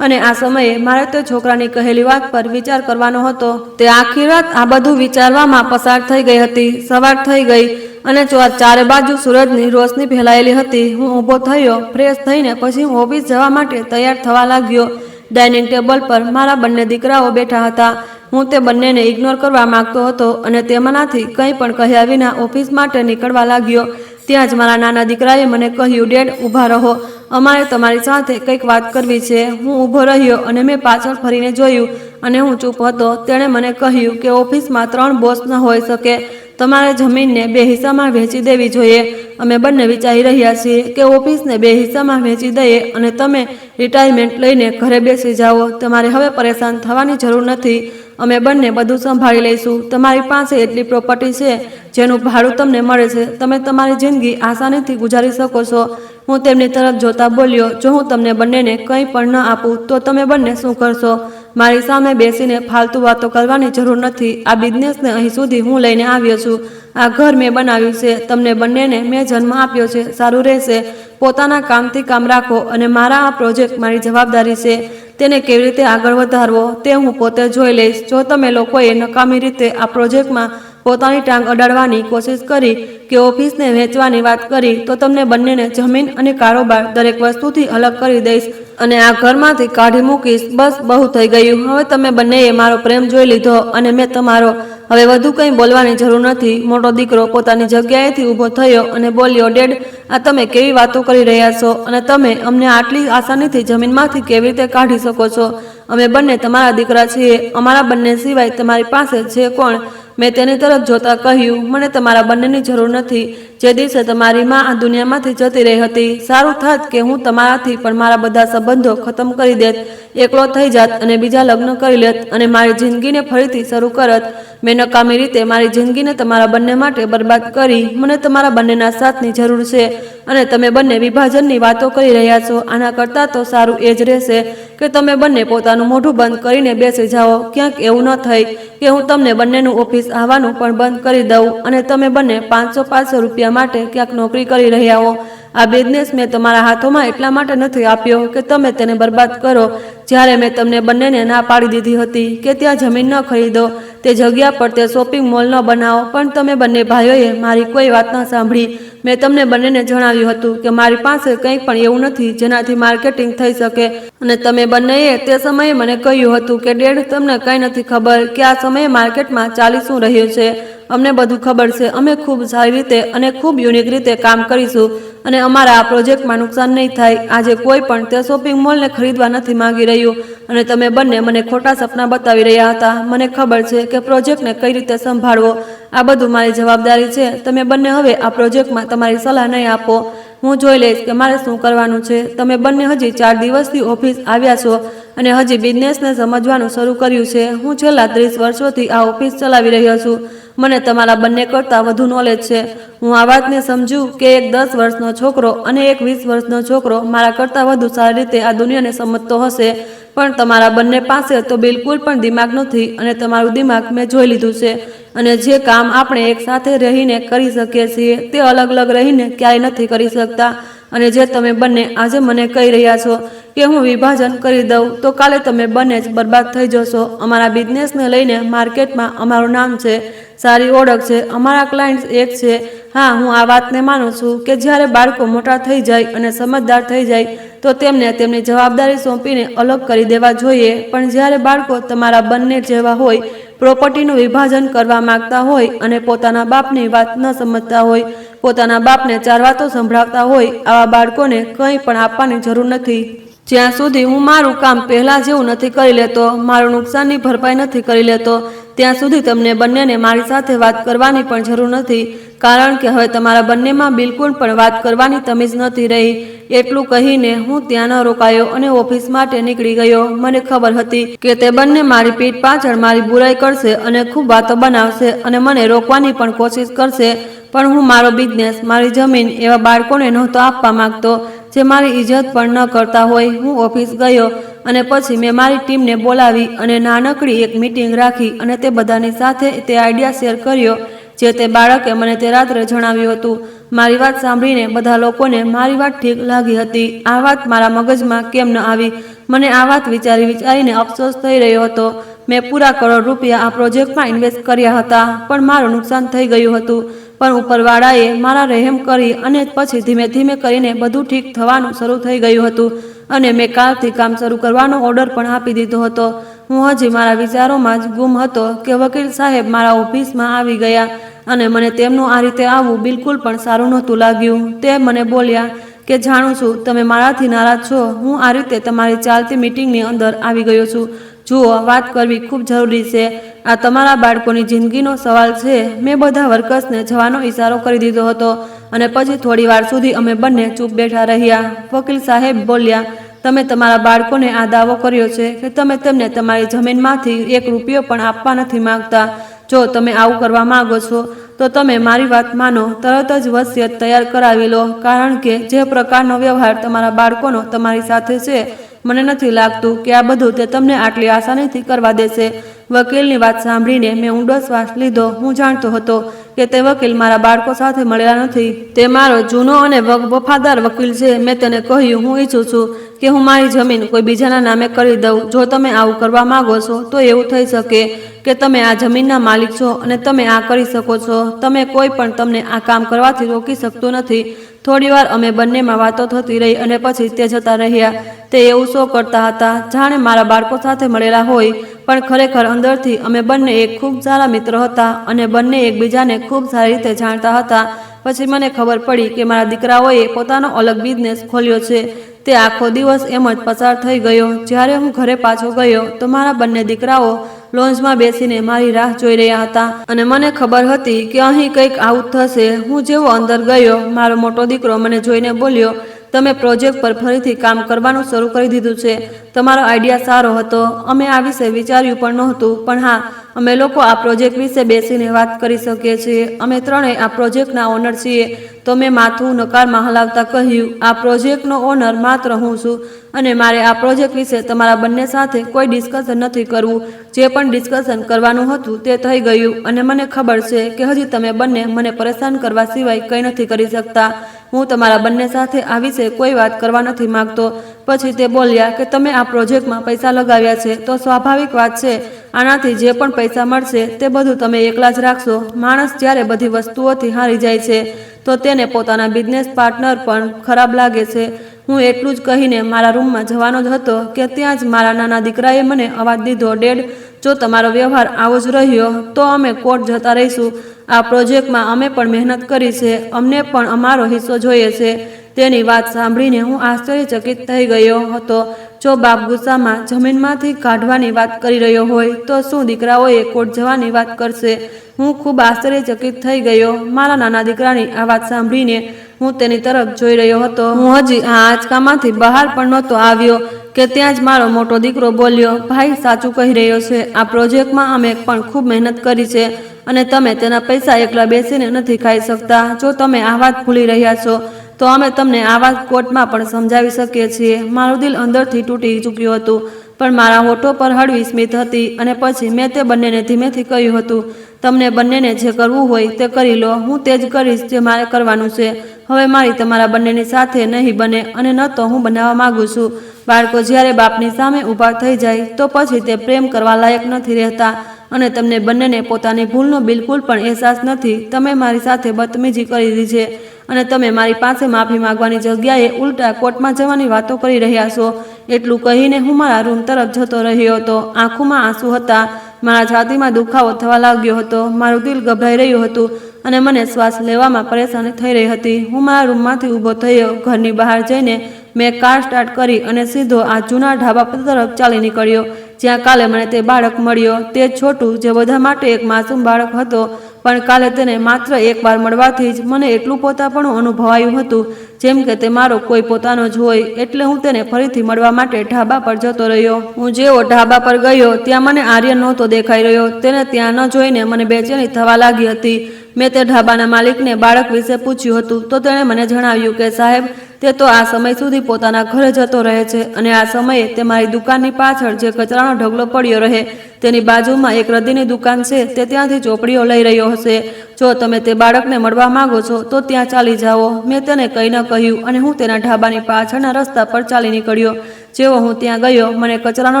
અને આ સમયે મારે તે છોકરાની કહેલી વાત પર વિચાર કરવાનો હતો. તે આખી રાત આ બધું વિચારવામાં પસાર થઈ ગઈ હતી. સવાર થઈ ગઈ અને ચારે બાજુ સૂરજની રોશની ફેલાયેલી હતી. હું ઊભો થયો. ફ્રેશ થઈને પછી હું ઓફિસ જવા માટે તૈયાર થવા લાગ્યો. ડાઇનિંગ ટેબલ પર મારા બંને દીકરાઓ બેઠા હતા. હું તે બંનેને ઇગ્નોર કરવા માંગતો હતો અને તેમાંનાથી કંઈ પણ કહ્યા વિના ઓફિસ માટે નીકળવા લાગ્યો. ત્યાં જ મારા નાના દીકરાએ મને કહ્યું, ડેડ ઊભા રહો, અમારે તમારી સાથે કંઈક વાત કરવી છે. હું ઊભો રહ્યો અને મેં પાછળ ફરીને જોયું અને હું ચૂપ હતો. તેણે મને કહ્યું કે ઓફિસમાં 3 બોસ ન હોઈ શકે. તમારે જમીનને 2 હિસ્સામાં વહેંચી દેવી જોઈએ. અમે બંને વિચારી રહ્યા છીએ કે ઓફિસને 2 હિસ્સામાં વહેંચી દઈએ અને તમે રિટાયરમેન્ટ લઈને ઘરે બેસી જાઓ. તમારે હવે પરેશાન થવાની જરૂર નથી. અમે બંને બધું સંભાળી લઈશું. તમારી પાસે એટલી પ્રોપર્ટી છે જેનું ભાડું તમને મળે છે. તમે તમારી જિંદગી આસાનીથી ગુજારી શકો છો. હું તેમની તરફ જોતા બોલ્યો, જો હું તમને બંનેને કંઈ પણ ન આપું તો તમે બંને શું કરશો? મારી સામે બેસીને ફાલતુ વાતો કરવાની જરૂર નથી. આ બિઝનેસને અહીં સુધી હું લઈને આવ્યો છું. આ ઘર મેં બનાવ્યું છે. તમને બંનેને મેં જન્મ આપ્યો છે. સારું રહેશે. પોતાના કામથી કામ રાખો અને મારા આ પ્રોજેક્ટ મારી જવાબદારી છે. તેને કેવી રીતે આગળ વધારવો તે હું પોતે જોઈ લઈશ. જો તમે લોકોએ નકામી રીતે આ પ્રોજેક્ટમાં પોતાની ટાંગ અડાડવાની કોશિશ કરી કે ઓફિસને વેચવાની વાત કરી તો તમને બંનેને જમીન અને કારોબાર દરેક વસ્તુથી અલગ કરી દઈશ અને આ ઘરમાંથી કાઢી મૂકીશ. બસ બહુ થઈ ગયું. હવે તમે બંનેએ મારો પ્રેમ જોઈ લીધો અને મેં તમારો. હવે વધુ કંઈ બોલવાની જરૂર નથી. મોટો દીકરો પોતાની જગ્યાએથી ઊભો થયો અને બોલ્યો, ડેડ, આ તમે કેવી વાતો કરી રહ્યા છો અને તમે અમને આટલી આસાનીથી જમીનમાંથી કેવી રીતે કાઢી શકો છો? અમે બંને તમારા દીકરા છીએ. અમારા બંને સિવાય તમારી પાસે છે કોણ? મેં તેની તરફ જોતા કહ્યું, મને તમારા બંનેની જરૂર નથી. જે દિવસે તમારી માં આ દુનિયામાંથી જતી રહી હતી, સારું થાત કે હું તમારાથી પણ મારા બધા સંબંધો ખતમ કરી દેત, એકલો થઈ જાત અને બીજા લગ્ન કરી લેત અને મારી જિંદગીને ફરીથી શરૂ કરત. મેં નકામી રીતે મારી જિંદગીને તમારા બંને માટે બરબાદ કરી. મને તમારા બંનેના સાથની જરૂર છે અને તમે બંને વિભાજનની વાતો કરી રહ્યા છો. આના કરતાં તો સારું એ જ રહેશે કે તમે બંને પોતાનું મોઢું બંધ કરીને બેસી જાઓ. ક્યાંક એવું ન થાય કે હું તમને બંનેનું ઓફિસ આવવાનું પણ બંધ કરી દઉં અને તમે બંને 500 રૂપિયા માટે ક્યાંક નોકરી કરી રહ્યા હો. આ બિઝનેસ મેં તમારા હાથોમાં એટલા માટે નથી આપ્યો કે તમે તેને બરબાદ કરો. જ્યારે મેં તમને બંનેને ના પાડી દીધી હતી કે ત્યાં જમીન ન ખરીદો, તે જગ્યા પર તે શોપિંગ મોલ ન બનાવો, પણ તમે બંને ભાઈઓએ મારી કોઈ વાત ન સાંભળી. મેં તમને બંનેને જણાવ્યું હતું કે મારી પાસે કંઈ પણ એવું નથી જેનાથી માર્કેટિંગ થઈ શકે અને તમે બંનેએ તે સમયે મને કહ્યું હતું કે ડેડ, તમને કંઈ નથી ખબર કે આ સમયે માર્કેટમાં ચાલી શું રહ્યું છે. અમને બધું ખબર છે. અમે ખૂબ સારી રીતે અને ખૂબ યુનિક રીતે કામ કરીશું અને અમારા આ પ્રોજેક્ટમાં નુકસાન નહીં થાય. આજે કોઈ પણ તે શોપિંગ મોલને ખરીદવા નથી માંગી રહ્યું અને તમે બંને મને ખોટા સપના બતાવી રહ્યા હતા. મને ખબર છે કે પ્રોજેક્ટને કઈ રીતે સંભાળવો. આ બધું મારી જવાબદારી છે. તમે બંને હવે આ પ્રોજેક્ટમાં તમારી સલાહ નહીં આપો. હું જોઈ લઈશ કે મારે શું કરવાનું છે. તમે બંને હજી 4 દિવસથી ઓફિસ આવ્યા છો અને હજી બિઝનેસને સમજવાનું શરૂ કર્યું છે. હું છેલ્લા 30 વર્ષોથી આ ઓફિસ ચલાવી રહ્યો છું. મને તમારા બંને કરતાં વધુ નોલેજ છે. હું આ વાતને સમજું કે એક 10 વર્ષનો છોકરો અને એક 20 વર્ષનો છોકરો મારા કરતાં વધુ સારી રીતે આ દુનિયાને સમજતો હશે, પણ તમારા બંને પાસે તો બિલકુલ પણ દિમાગ નથી અને તમારું દિમાગ મેં જોઈ લીધું છે. અને જે કામ આપણે એક સાથે રહીને કરી શકીએ છીએ તે અલગ અલગ રહીને ક્યારેય નથી કરી શકતા. અને જે તમે બંને આજે મને કહી રહ્યા છો કે હું વિભાજન કરી દઉં તો કાલે તમે બંને જ બરબાદ થઈ જશો. અમારા બિઝનેસને લઈને માર્કેટમાં અમારું નામ છે, સારી ઓળખ છે, અમારા ક્લાયન્ટ્સ એક છે. હા, હું આ વાતને માનું છું કે જ્યારે બાળકો મોટા થઈ જાય અને સમજદાર થઈ જાય તો તેમને તેમની જવાબદારી સોંપીને અલગ કરી દેવા જોઈએ. પણ જ્યારે બાળકો તમારા બંને જેવા હોય, પ્રોપર્ટીનું વિભાજન કરવા માંગતા હોય અને પોતાના બાપની વાત ન સમજતા હોય, પોતાના બાપને 4 વાતો સંભળાવતા હોય, આવા બાળકોને કંઈ પણ આપવાની જરૂર નથી. જ્યાં સુધી હું મારું કામ પહેલા જેવું નથી કરી લેતો, મારું નુકસાનની ભરપાઈ નથી કરી લેતો, ત્યાં સુધી તમને બંનેને મારી સાથે વાત કરવાની પણ જરૂર નથી. કારણ કે હવે તમારા બંનેમાં બિલકુલ પણ વાત કરવાની તમીજ નથી રહી. એટલું કહીને હું ત્યાં ન રોકાયો અને ઓફિસ માટે નીકળી ગયો. મને ખબર હતી કે તે બંને મારી પીઠ પાછળ મારી બુરાઈ કરશે અને ખૂબ વાતો બનાવશે અને મને રોકવાની પણ કોશિશ કરશે. પણ હું મારો બિઝનેસ, મારી જમીન એવા બાળકોને નહોતો આપવા માંગતો જે મારી ઇજ્જત પણ ન કરતા હોય. હું ઓફિસ ગયો અને પછી મેં મારી ટીમને બોલાવી અને નાનકડી એક મીટિંગ રાખી અને તે બધાની સાથે તે આઈડિયા શેર કર્યો જે તે બાળકે મને તે રાત્રે જણાવ્યું હતું. મારી વાત સાંભળીને બધા લોકોને મારી વાત ઠીક લાગી હતી. આ વાત મારા મગજમાં કેમ ન આવી? મને આ વાત વિચારીને અફસોસ થઈ રહ્યો હતો. મેં પૂરા ₹1 કરોડ આ પ્રોજેક્ટમાં ઇન્વેસ્ટ કર્યા હતા, પણ મારું નુકસાન થઈ ગયું હતું. પણ ઉપરવાળાએ મારા રહેમ કરી અને પછી ધીમે ધીમે કરીને બધું ઠીક થવાનું શરૂ થઈ ગયું હતું અને મેં કાલથી કામ શરૂ કરવાનો ઓર્ડર પણ આપી દીધો હતો. હું હજી મારા વિચારોમાં જ ગુમ હતો કે વકીલ સાહેબ મારા ઓફિસમાં આવી ગયા અને મને તેમનું આ રીતે આવવું બિલકુલ પણ સારું નહોતું લાગ્યું. તે મને બોલ્યા કે જાણું છું તમે મારાથી નારાજ છો. હું આ રીતે તમારી ચાલતી મીટિંગની અંદર આવી ગયો છું. જુઓ, વાત કરવી ખૂબ જરૂરી છે. આ તમારા બાળકોની જિંદગીનો સવાલ છે. મેં બધા વર્કર્સને જવાનો ઈશારો કરી દીધો હતો અને પછી થોડી વાર સુધી અમે બંને ચૂપ બેઠા રહ્યા. વકીલ સાહેબ બોલ્યા, તમે તમારા બાળકોને આ દાવો કર્યો છે કે તમે તેમને તમારી જમીનમાંથી ₹1 પણ આપવા નથી માંગતા. જો તમે આવું કરવા માંગો છો તો તમે મારી વાત માનો, તરત જ વસિયત તૈયાર કરાવી લો. કારણ કે જે પ્રકારનો વ્યવહાર તમારા બાળકોનો તમારી સાથે છે, મને નથી લાગતું કે આ બધું તે તમને આટલી આસાનીથી કરવા દેશે. વકીલની વાત સાંભળીને મેં ઊંડો શ્વાસ લીધો. હું જાણતો હતો કે તે વકીલ મારા બાળકો સાથે મળેલા નથી. તે મારો જૂનો અને વફાદાર વકીલ છે. મેં તેને કહ્યું, હું ઈચ્છું છું કે હું મારી જમીન કોઈ બીજાના નામે કરી દઉં. જો તમે આવું કરવા માંગો છો તો એવું થઈ શકે કે તમે આ જમીનના માલિક છો અને તમે આ કરી શકો છો. તમે કોઈ પણ તમને આ કામ કરવાથી રોકી શકતું નથી. થોડીવાર અમે બંનેમાં વાતો થતી રહી અને પછી તે જતા રહ્યા. તે એવું શો કરતા હતા જાણે મારા બાળકો સાથે મળેલા હોય, પણ ખરેખર અંદરથી અમે બંને એક ખૂબ સારા મિત્ર હતા અને બંને એકબીજાને ખૂબ સારી રીતે જાણતા હતા. પછી મને ખબર પડી કે મારા દીકરાઓએ પોતાનો અલગ બિઝનેસ ખોલ્યો છે. તે આખો દિવસ એમ જ પસાર થઈ ગયો. જ્યારે હું ઘરે પાછો ગયો તો મારા બંને દીકરાઓ લોન્જમાં બેસીને મારી રાહ જોઈ રહ્યા હતા અને મને ખબર હતી કે અહીં કંઈક આવું થશે. હું જેવો અંદર ગયો, મારો મોટો દીકરો મને જોઈને બોલ્યો, તમે પ્રોજેક્ટ પર ફરીથી કામ કરવાનું શરૂ કરી દીધું છે. તમારો આઈડિયા સારો હતો. અમે આ વિશે વિચાર્યું પણ નહોતું, પણ હા, અમે લોકો આ પ્રોજેક્ટ વિશે બેસીને વાત કરી શકીએ છીએ. અમે ત્રણેય આ પ્રોજેક્ટના ઓનર છીએ. તો મેં માથું નકારમાં હલાવતા કહ્યું, આ પ્રોજેક્ટનો ઓનર માત્ર હું છું અને મારે આ પ્રોજેક્ટ વિશે તમારા બંને સાથે કોઈ ડિસ્કશન નથી કરવું. જે પણ ડિસ્કશન કરવાનું હતું તે થઈ ગયું અને મને ખબર છે કે હજી તમે બંને મને પરેશાન કરવા સિવાય કંઈ નથી કરી શકતા. હું તમારા બંને સાથે આ વિશે કોઈ વાત કરવા નથી માંગતો. પછી તે બોલ્યા કે તમે આ પ્રોજેક્ટમાં પૈસા લગાવ્યા છે તો સ્વાભાવિક વાત છે આનાથી જે પણ પૈસા મળશે તે બધું તમે એકલા જ રાખશો. માણસ જ્યારે બધી વસ્તુઓથી હારી જાય છે તો તેને પોતાના બિઝનેસ પાર્ટનર પણ ખરાબ લાગે છે. હું એટલું જ કહીને મારા રૂમમાં જવાનો જ હતો કે ત્યાં જ મારા નાના દીકરાએ મને અવાજ દીધો, ડેડ, જો તમારો વ્યવહાર આવો જ રહ્યો તો અમે કોર્ટ જતા રહીશું. આ પ્રોજેક્ટમાં અમે પણ મહેનત કરી છે. અમને પણ અમારો હિસ્સો જોઈએ છે. તેની વાત સાંભળીને હું આશ્ચર્યચકિત થઈ ગયો હતો. જો બાપ ગુસ્સામાં જમીનમાંથી કાઢવાની વાત કરી રહ્યો હોય તો શું દીકરાઓએ કોર્ટ જવાની વાત કરશે? હું ખૂબ આશ્ચર્યચકિત થઈ ગયો. મારા નાના દીકરાની આ વાત સાંભળીને હું તેની તરફ જોઈ રહ્યો હતો. હું હજી આ આંચકામાંથી બહાર પણ નહોતો આવ્યો કે ત્યાં જ મારો મોટો દીકરો બોલ્યો, ભાઈ સાચું કહી રહ્યો છે. આ પ્રોજેક્ટમાં અમે પણ ખૂબ મહેનત કરી છે અને તમે તેના પૈસા એકલા બેસીને નથી ખાઈ શકતા. જો તમે આ વાત ભૂલી રહ્યા છો તો અમે તમને આ વાત કોર્ટમાં પણ સમજાવી શકીએ છીએ. મારું દિલ અંદરથી તૂટી ચૂક્યું હતું, પણ મારા હોઠો પર હળવી સ્મિત હતી અને પછી મેં તે બંનેને ધીમેથી કહ્યું હતું, તમને બંનેને જે કરવું હોય તે કરી લો. હું તે જ કરીશ જે મારે કરવાનું છે. હવે મારી તમારા બંનેની સાથે નહીં બને અને ન તો હું બનાવવા માંગુ છું. બાળકો જ્યારે બાપની સામે ઊભા થઈ જાય તો પછી તે પ્રેમ કરવા લાયક નથી રહેતા અને તમને બંનેને પોતાની ભૂલનો બિલકુલ પણ અહેસાસ નથી. તમે મારી સાથે બદતમીજી કરી છે અને તમે મારી પાસે માફી માંગવાની જગ્યાએ ઉલટા કોર્ટમાં જવાની વાતો કરી રહ્યા છો। એટલું કહીને હું મારા રૂમ તરફ જતો રહ્યો હતો। આંખોમાં આંસુ હતા, મારા છાતીમાં દુખાવો થવા લાગ્યો હતો, મારું દિલ ગભરાઈ રહ્યું હતું અને મને શ્વાસ લેવામાં પરેશાની થઈ રહી હતી। હું મારા રૂમમાંથી ઊભો થયો, ઘરની બહાર જઈને મેં કાર સ્ટાર્ટ કરી અને સીધો આ જૂના ઢાબા તરફ ચાલી નીકળ્યો, જ્યાં કાલે મને તે બાળક મળ્યો। તે છોટું જે બધા માટે એક માસૂમ બાળક હતો, પણ કાલે તેને માત્ર એકવાર મળવાથી જ મને એટલું પોતાપણું અનુભવાયું હતું, જેમ કે તે મારો કોઈ પોતાનો જ હોય। એટલે હું તેને ફરીથી મળવા માટે ઢાબા પર જતો રહ્યો। હું જેવો ઢાબા પર ગયો ત્યાં મને આર્યન નહોતો દેખાઈ રહ્યો। તેને ત્યાં ન જોઈને મને બેચેની થવા લાગી હતી। મેં તે ઢાબાના માલિકને બાળક વિશે પૂછ્યું હતું તો તેણે મને જણાવ્યું કે સાહેબ, તે તો આ સમય સુધી પોતાના ઘરે જતો રહે છે અને આ સમયે તે મારી દુકાનની પાછળ જે કચરાનો ઢગલો પડ્યો રહે તેની બાજુમાં એક રદીની દુકાન છે, તે ત્યાંથી ચોપડીઓ લઈ રહ્યો હશે। જો તમે તે બાળકને મળવા માંગો છો તો ત્યાં ચાલી જાઓ। મેં તેને કંઈ ન કહ્યું અને હું તેના ઢાબાની પાછળના રસ્તા પર ચાલી નીકળ્યો। જેવો હું ત્યાં ગયો, મને કચરાનો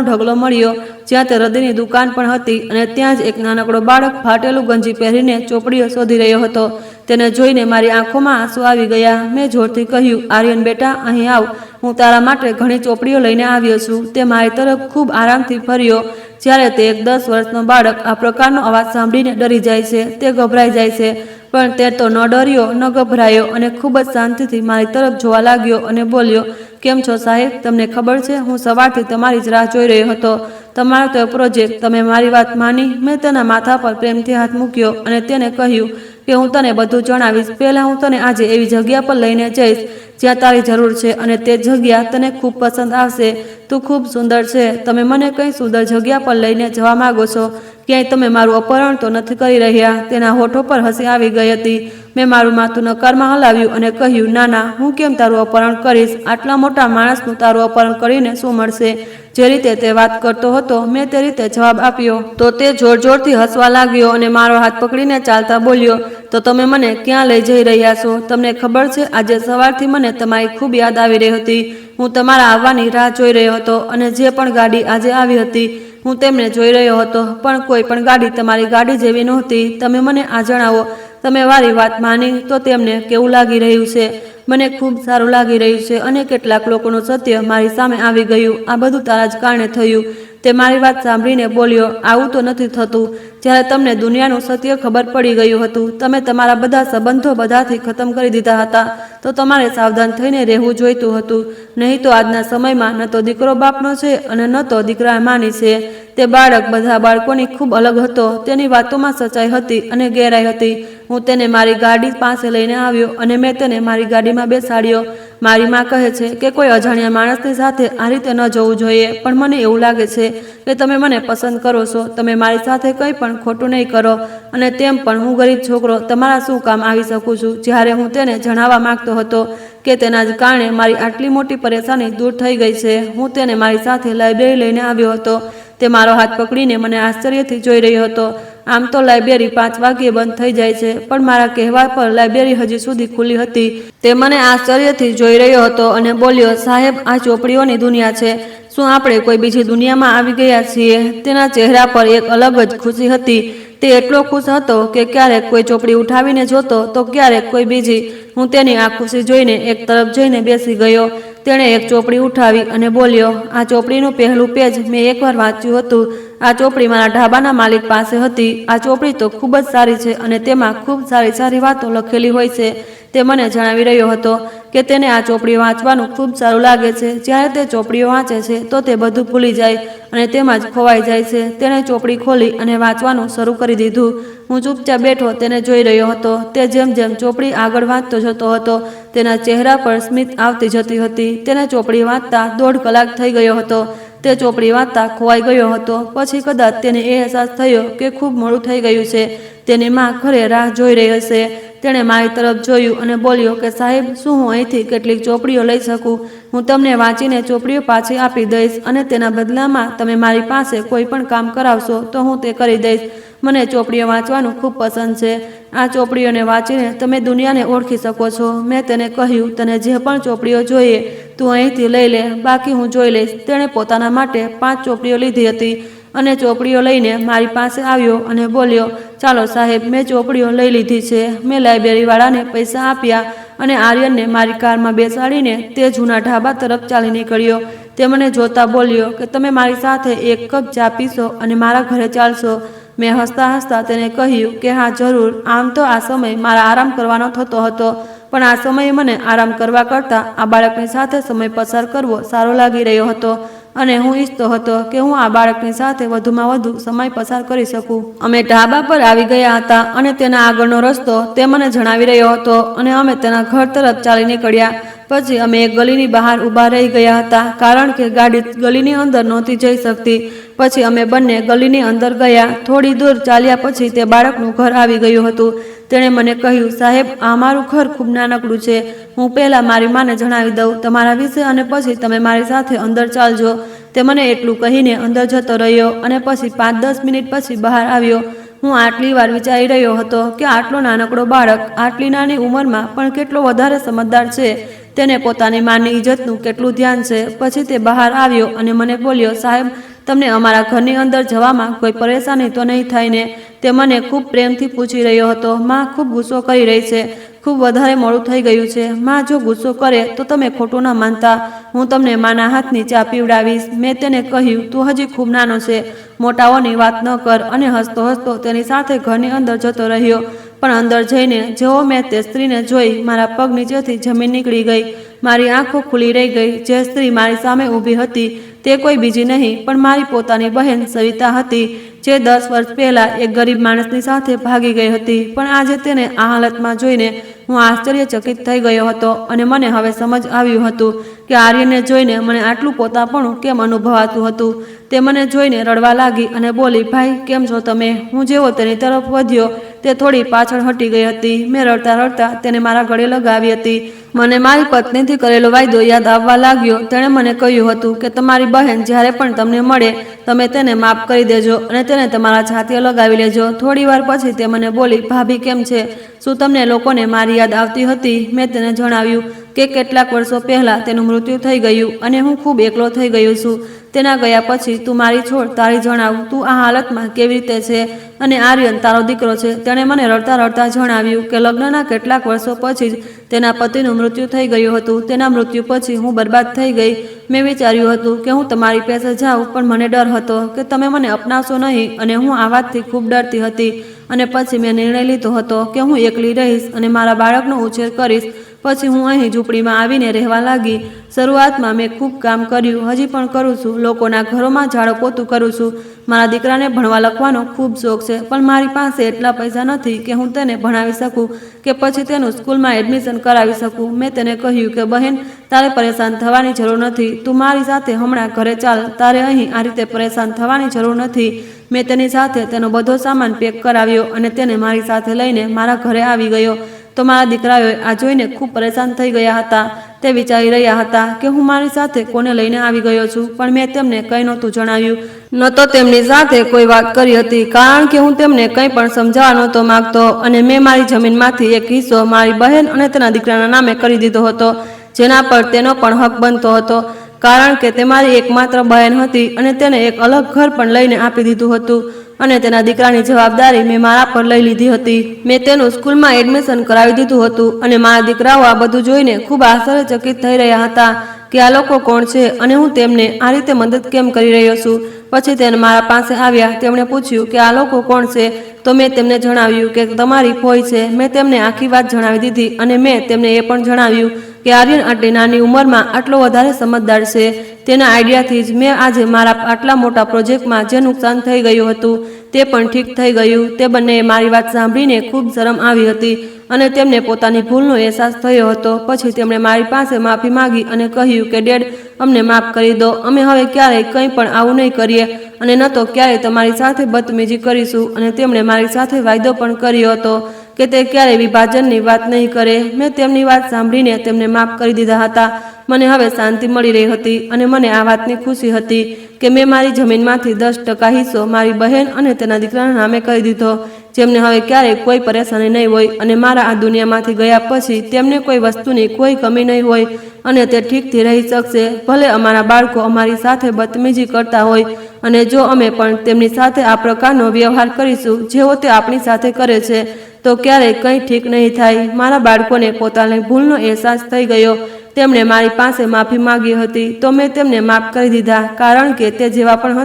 ઢગલો મળ્યો જ્યાં તે રદીની દુકાન પણ હતી અને ત્યાં જ એક નાનકડો બાળક ફાટેલું ગંજી પહેરીને ચોપડીઓ શોધી રહ્યો હતો। તેને જોઈને મારી આંખોમાં આંસુ આવી ગયા। મેં જોરથી કહ્યું, આર્યન બેટા, અહીં આવ, હું તારા માટે ઘણી ચોપડીઓ લઈને આવ્યો છું। તે મારી તરફ ખૂબ આરામથી ફર્યો। જ્યારે તે એક 10 વર્ષનો બાળક આ પ્રકારનો અવાજ સાંભળીને ડરી જાય છે, તે ગભરાઈ જાય છે, પણ તે તો ન ડર્યો ન ગભરાયો અને ખૂબ જ શાંતિથી મારી તરફ જોવા લાગ્યો અને બોલ્યો, કેમ છો સાહેબ? તમને ખબર છે, હું સવારથી તમારી જ રાહ જોઈ રહ્યો હતો। તમારો તો પ્રોજેક્ટ, તમે મારી વાત માની? મેં તેના માથા પર પ્રેમથી હાથ મૂક્યો અને તેને કહ્યું કે હું તને બધું જણાવીશ। પહેલાં હું તને આજે એવી જગ્યા પર લઈને જઈશ જ્યાં તારી જરૂર છે અને તે જગ્યા તને ખૂબ પસંદ આવશે। તું ખૂબ સુંદર છે। તમે મને કઈ સુંદર જગ્યા પર લઈને જવા માંગો છો? ક્યાંય તમે મારું અપહરણ તો નથી કરી રહ્યા? તેના હોઠો પર હસી આવી ગઈ હતી। મેં મારું માથું નકારમાં હલાવ્યું અને કહ્યું, ના ના, હું કેમ તારું અપહરણ કરીશ? આટલા મોટા માણસનું તારું અપહરણ કરીને શું મળશે? જે રીતે તે વાત કરતો હતો મેં તે રીતે જવાબ આપ્યો તો તે જોર જોરથી હસવા લાગ્યો અને મારો હાથ પકડીને ચાલતા બોલ્યો, તો તમે મને ક્યાં લઈ જઈ રહ્યા છો? તમને ખબર છે, આજે સવારથી મને તમારી ખૂબ યાદ આવી રહી હતી। હું તમારા આવવાની રાહ જોઈ રહ્યો હતો અને જે પણ ગાડી આજે આવી હતી હું તેમને જોઈ રહ્યો હતો, પણ કોઈ પણ ગાડી તમારી ગાડી જેવી નહોતી। તમે મને આ જણાવો, તમે મારી વાત માની તો તેમને કેવું લાગી રહ્યું છે? મને ખૂબ સારું લાગી રહ્યું છે અને કેટલાક લોકોનું સત્ય મારી સામે આવી ગયું। આ બધું તારા જ કારણે થયું। તે મારી વાત સાંભળીને બોલ્યો, આવું તો નથી થતું। જ્યારે તમને દુનિયાનું સત્ય ખબર પડી ગયું હતું, તમે તમારા બધા સંબંધો બધાથી ખતમ કરી દીધા હતા, તો તમારે સાવધાન થઈને રહેવું જોઈતું હતું। નહીં તો આજના સમયમાં ન તો દીકરો બાપનો છે અને ન તો દીકરા માની છે। તે બાળક બધા બાળકોની ખૂબ અલગ હતો। તેની વાતોમાં સચ્ચાઈ હતી અને ગહેરાઈ હતી। હું તેને મારી ગાડી પાસે લઈને આવ્યો અને મેં તેને મારી ગાડીમાં બેસાડ્યો। મારી માં કહે છે કે કોઈ અજાણ્યા માણસની સાથે આ રીતે ન જવું જોઈએ, પણ મને એવું લાગે છે કે તમે મને પસંદ કરો છો। તમે મારી સાથે કંઈ પણ ખોટું નહીં કરો અને તેમ પણ હું ગરીબ છોકરો તમારા શું કામ આવી શકું છું? જ્યારે હું તેને જણાવવા માંગતો હતો કે તેના જ કારણે મારી આટલી મોટી પરેશાની દૂર થઈ ગઈ છે, હું તેને મારી સાથે લાઇબ્રેરી લઈને આવ્યો હતો। તે મારો હાથ પકડીને મને આશ્ચર્યથી જોઈ રહ્યો હતો। આમ તો લાઇબ્રેરી 5 વાગ્યે બંધ થઈ જાય છે, પણ મારા કહેવા પર લાઇબ્રેરી હજી સુધી ખુલ્લી હતી। તે મને આશ્ચર્યથી જોઈ રહ્યો હતો અને બોલ્યો, સાહેબ, આ ચોપડીઓની દુનિયા છે। શું આપણે કોઈ બીજી દુનિયામાં આવી ગયા છીએ? તેના ચહેરા પર એક અલગ જ ખુશી હતી। તે એટલો ખુશ હતો કે ક્યારેક કોઈ ચોપડી ઉઠાવીને જોતો તો ક્યારેક કોઈ બીજી। હું તેની આ ખુશી જોઈને એક તરફ જઈને બેસી ગયો। તેણે એક ચોપડી ઉઠાવી અને બોલ્યો, આ ચોપડીનું પહેલું પેજ મેં એકવાર વાંચ્યું હતું। આ ચોપડી મારા ઢાબાના માલિક પાસે હતી। આ ચોપડી તો ખૂબ જ સારી છે અને તેમાં ખૂબ સારી સારી વાતો લખેલી હોય છે। તે મને જણાવી રહ્યો હતો કે તેને આ ચોપડી વાંચવાનું ખૂબ સારું લાગે છે। જ્યારે તે ચોપડીઓ વાંચે છે તો તે બધું ભૂલી જાય અને તેમાં જ ખોવાઈ જાય છે। તેણે ચોપડી ખોલી અને વાંચવાનું શરૂ કરી દીધું। હું ચૂપચાપ બેઠો તેને જોઈ રહ્યો હતો। તે જેમ જેમ ચોપડી આગળ વાંચતો જતો હતો તેના ચહેરા પર સ્મિત આવતી જતી હતી। તેને ચોપડી વાંચતા 1.5 કલાક થઈ ગયો હતો। તે ચોપડી વાંચતા ખોવાઈ ગયો હતો। પછી કદાચ તેને એ અહેસાસ થયો કે ખૂબ મોડું થઈ ગયું છે, તેની માં ઘરે રાહ જોઈ રહી હશે। તેણે મારી તરફ જોયું અને બોલ્યો કે સાહેબ, શું હું અહીંથી કેટલીક ચોપડીઓ લઈ શકું? હું તમને વાંચીને ચોપડીઓ પાછી આપી દઈશ અને તેના બદલામાં તમે મારી પાસે કોઈ પણ કામ કરાવશો તો હું તે કરી દઈશ। મને ચોપડીઓ વાંચવાનું ખૂબ પસંદ છે। આ ચોપડીઓને વાંચીને તમે દુનિયાને ઓળખી શકો છો। મેં તેને કહ્યું, તને જે પણ ચોપડીઓ જોઈએ તું અહીંથી લઈ લે, બાકી હું જોઈ લઈશ। તેણે પોતાના માટે 5 ચોપડીઓ લીધી હતી અને ચોપડીઓ લઈને મારી પાસે આવ્યો અને બોલ્યો, ચાલો સાહેબ, મેં ચોપડીઓ લઈ લીધી છે. મેં લાઇબ્રેરીવાળાને પૈસા આપ્યા અને આર્યનને મારી કારમાં બેસાડીને તે જૂના ઢાબા તરફ ચાલી નીકળ્યો. તે મને જોતા બોલ્યો કે તમે મારી સાથે એક કપ ચા પીશો અને મારા ઘરે ચાલશો. મેં હસતા હસતા તેને કહ્યું કે હા જરૂર. આમ તો આ સમય મારા આરામ કરવાનો થતો હતો, પણ આ સમયે મને આરામ કરવા કરતાં આ બાળકની સાથે સમય પસાર કરવો સારો લાગી રહ્યો હતો અને હું ઈચ્છતો હતો કે હું આ બાળકની સાથે વધુમાં વધુ સમય પસાર કરી શકું. અમે ઢાબા પર આવી ગયા હતા અને તેના આગળનો રસ્તો તે મને જણાવી રહ્યો હતો અને અમે તેના ઘર તરફ ચાલી નીકળ્યા. પછી અમે એક ગલીની બહાર ઊભા રહી ગયા હતા કારણ કે ગાડી ગલીની અંદર નહોતી જઈ શકતી. પછી અમે બંને ગલીની અંદર ગયા. થોડી દૂર ચાલ્યા પછી તે બાળકનું ઘર આવી ગયું હતું. તેણે મને કહ્યું, સાહેબ, આ મારું ઘર ખૂબ નાનકડું છે. હું પહેલાં મારી માને જણાવી દઉં તમારા વિશે અને પછી તમે મારી સાથે અંદર ચાલજો. તે મને એટલું કહીને અંદર જતો રહ્યો અને પછી 5-10 મિનિટ પછી બહાર આવ્યો. હું આટલી વાર વિચારી રહ્યો હતો કે આટલો નાનકડો બાળક આટલી નાની ઉંમરમાં પણ કેટલો વધારે સમજદાર છે. તેને પોતાની માની ઇજ્જતનું કેટલું ધ્યાન છે. પછી તે બહાર આવ્યો અને મને બોલ્યો, સાહેબ, તમને અમારા ઘરની અંદર જવામાં કોઈ પરેશાની તો નહીં થાય ને? તે મને ખૂબ પ્રેમથી પૂછી રહ્યો હતો. માં ખૂબ ગુસ્સો કરી રહી છે. ખૂબ વધારે મોડું થઈ ગયું છે. માં જો ગુસ્સો કરે તો તમે ખોટું ન માનતા. હું તમને માના હાથની ચા પીવડાવીશ. મેં તેને કહ્યું, તું હજી ખૂબ નાનો છે, મોટાઓની વાત ન કર. અને હસતો હસતો તેની સાથે ઘરની અંદર જતો રહ્યો. પણ અંદર જઈને જેવો મેં તે સ્ત્રીને જોઈ, મારા પગ નીચેથી જમીન નીકળી ગઈ. મારી આંખો ખુલી રહી ગઈ. જે સ્ત્રી મારી સામે ઊભી હતી તે કોઈ બીજી નહીં પણ મારી પોતાની બહેન સવિતા હતી, જે 10 વર્ષ પહેલાં એક ગરીબ માણસની સાથે ભાગી ગઈ હતી. પણ આજે તેને આ હાલતમાં જોઈને હું આશ્ચર્યચકિત થઈ ગયો હતો અને મને હવે સમજ આવ્યું હતું કે આર્યનને જોઈને મને આટલું પોતાપણું કેમ અનુભવાતું હતું. તે મને જોઈને રડવા લાગી અને બોલી, ભાઈ, કેમ છો તમે? હું જેવો તેની તરફ વધ્યો તે થોડી પાછળ હટી ગઈ હતી. મેં રડતા રડતા તેને મારા ગળે લગાવી હતી. મને મારી પત્નીથી કરેલો વાયદો યાદ આવવા લાગ્યો. તેણે મને કહ્યું હતું કે તમારી બહેન જ્યારે પણ તમને મળે તમે તેને માફ કરી દેજો અને તેને તમારા છાતીએ લગાવી લેજો. થોડી વાર પછી તે મને બોલી, ભાભી કેમ છે? શું તમને લોકોને મારી યાદ આવતી હતી? મેં તેને જણાવ્યું કે કેટલાક વર્ષો પહેલાં તેનું મૃત્યુ થઈ ગયું અને હું ખૂબ એકલો થઈ ગયો છું. તેના ગયા પછી તું મારી છોડ, તારી જણાવ, તું આ હાલતમાં કેવી રીતે છે? અને આર્યન તારો દીકરો છે. તેણે મને રડતા રડતા જણાવ્યું કે લગ્નના કેટલાક વર્ષો પછી જ તેના પતિનું મૃત્યુ થઈ ગયું હતું. તેના મૃત્યુ પછી હું બરબાદ થઈ ગઈ. મેં વિચાર્યું હતું કે હું તમારી પાસે જાઉં, પણ મને ડર હતો કે તમે મને અપનાવશો નહીં અને હું આ વાતથી ખૂબ ડરતી હતી. અને પછી મેં નિર્ણય લીધો હતો કે હું એકલી રહીશ અને મારા બાળકનો ઉછેર કરીશ. પછી હું અહીં ઝૂંપડીમાં આવીને રહેવા લાગી. શરૂઆતમાં મેં ખૂબ કામ કર્યું, હજી પણ કરું છું. લોકોના ઘરોમાં ઝાડો પોતું કરું છું. મારા દીકરાને ભણવા લખવાનો ખૂબ શોખ છે, પણ મારી પાસે એટલા પૈસા નથી કે હું તેને ભણાવી શકું કે પછી તેનું સ્કૂલમાં એડમિશન કરાવી શકું. મેં તેને કહ્યું કે બહેન, તારે પરેશાન થવાની જરૂર નથી. તું મારી સાથે હમણાં ઘરે ચાલ. તારે અહીં આ રીતે પરેશાન થવાની જરૂર નથી. મેં તેની સાથે તેનો બધો સામાન પેક કરાવ્યો અને તેને મારી સાથે લઈને મારા ઘરે આવી ગયો. તો મારા દીકરાઓએ આ જોઈને ખૂબ પરેશાન થઈ ગયા હતા. તે વિચારી રહ્યા હતા કે હું મારી સાથે કોને લઈને આવી ગયો છું, પણ મેં તેમને કંઈ નહોતું જણાવ્યું. ન તો તેમની સાથે કોઈ વાત કરી હતી કારણ કે હું તેમને કંઈ પણ સમજાવવા નહોતો માંગતો. અને મેં મારી જમીનમાંથી એક હિસ્સો મારી બહેન અને તેના દીકરાના નામે કરી દીધો હતો, જેના પર તેનો પણ હક બનતો હતો કારણ કે તે મારી એકમાત્ર બહેન હતી અને તેને એક અલગ ઘર પણ લઈને આપી દીધું હતું. અને તેના દીકરાની જવાબદારી મેં મારા પર લઈ લીધી હતી. મેં તેનું સ્કૂલમાં એડમિશન કરાવી દીધું હતું અને મારા દીકરાઓ આ બધું જોઈને ખૂબ આશ્ચર્યચકિત થઈ રહ્યા હતા કે આ લોકો કોણ છે અને હું તેમને આ રીતે મદદ કેમ કરી રહ્યો છું. પછી તેને મારા પાસે આવ્યા. તેમણે પૂછ્યું કે આ લોકો કોણ છે? તો મેં તેમને જણાવ્યું કે તમારી ફોઈ છે. મેં તેમને આખી વાત જણાવી દીધી અને મેં તેમને એ પણ જણાવ્યું કે આર્યન આટલી નાની ઉંમરમાં આટલો વધારે સમજદાર છે. તેના આઈડિયાથી જ મેં આજે મારા આટલા મોટા પ્રોજેક્ટમાં જે નુકસાન થઈ ગયું હતું તે પણ ઠીક થઈ ગયું. તે બંનેએ મારી વાત સાંભળીને ખૂબ શરમ આવી હતી અને તેમને પોતાની ભૂલનો અહેસાસ થયો હતો. પછી તેમણે મારી પાસે માફી માંગી અને કહ્યું કે ડેડ, અમને માફ કરી દો. અમે હવે ક્યારેય કંઈ પણ આવું નહીં કરીએ અને ન તો ક્યારેય તમારી સાથે બદતમીજી કરીશું. અને તેમણે મારી સાથે વાયદો પણ કર્યો હતો કે તે ક્યારેય વિભાજનની વાત નહીં કરે. મેં તેમની વાત સાંભળીને તેમને માફ કરી દીધા હતા. મને હવે શાંતિ મળી રહી હતી અને મને આ વાતની ખુશી હતી કે મેં મારી જમીનમાંથી 10% હિસ્સો મારી બહેન અને તેના દીકરાના નામે કરી દીધો, જેમને હવે ક્યારેય કોઈ પરેશાની નહીં હોય અને મારા આ દુનિયામાંથી ગયા પછી તેમને કોઈ વસ્તુની કોઈ કમી નહીં હોય અને તે ઠીકથી રહી શકશે. ભલે અમારા બાળકો અમારી સાથે બદતમીજી કરતા હોય અને જો અમે પણ તેમની સાથે આ પ્રકારનો વ્યવહાર કરીશું જેવો તે આપણી સાથે કરે છે તો ક્યારેય કંઈ ઠીક નહીં થાય. મારા બાળકોને પોતાની ભૂલનો અહેસાસ થઈ ગયો. તેમણે મારી પાસે માફી માંગી હતી તો મેં તેમને માફ કરી દીધા, કારણ કે તે જેવા પણ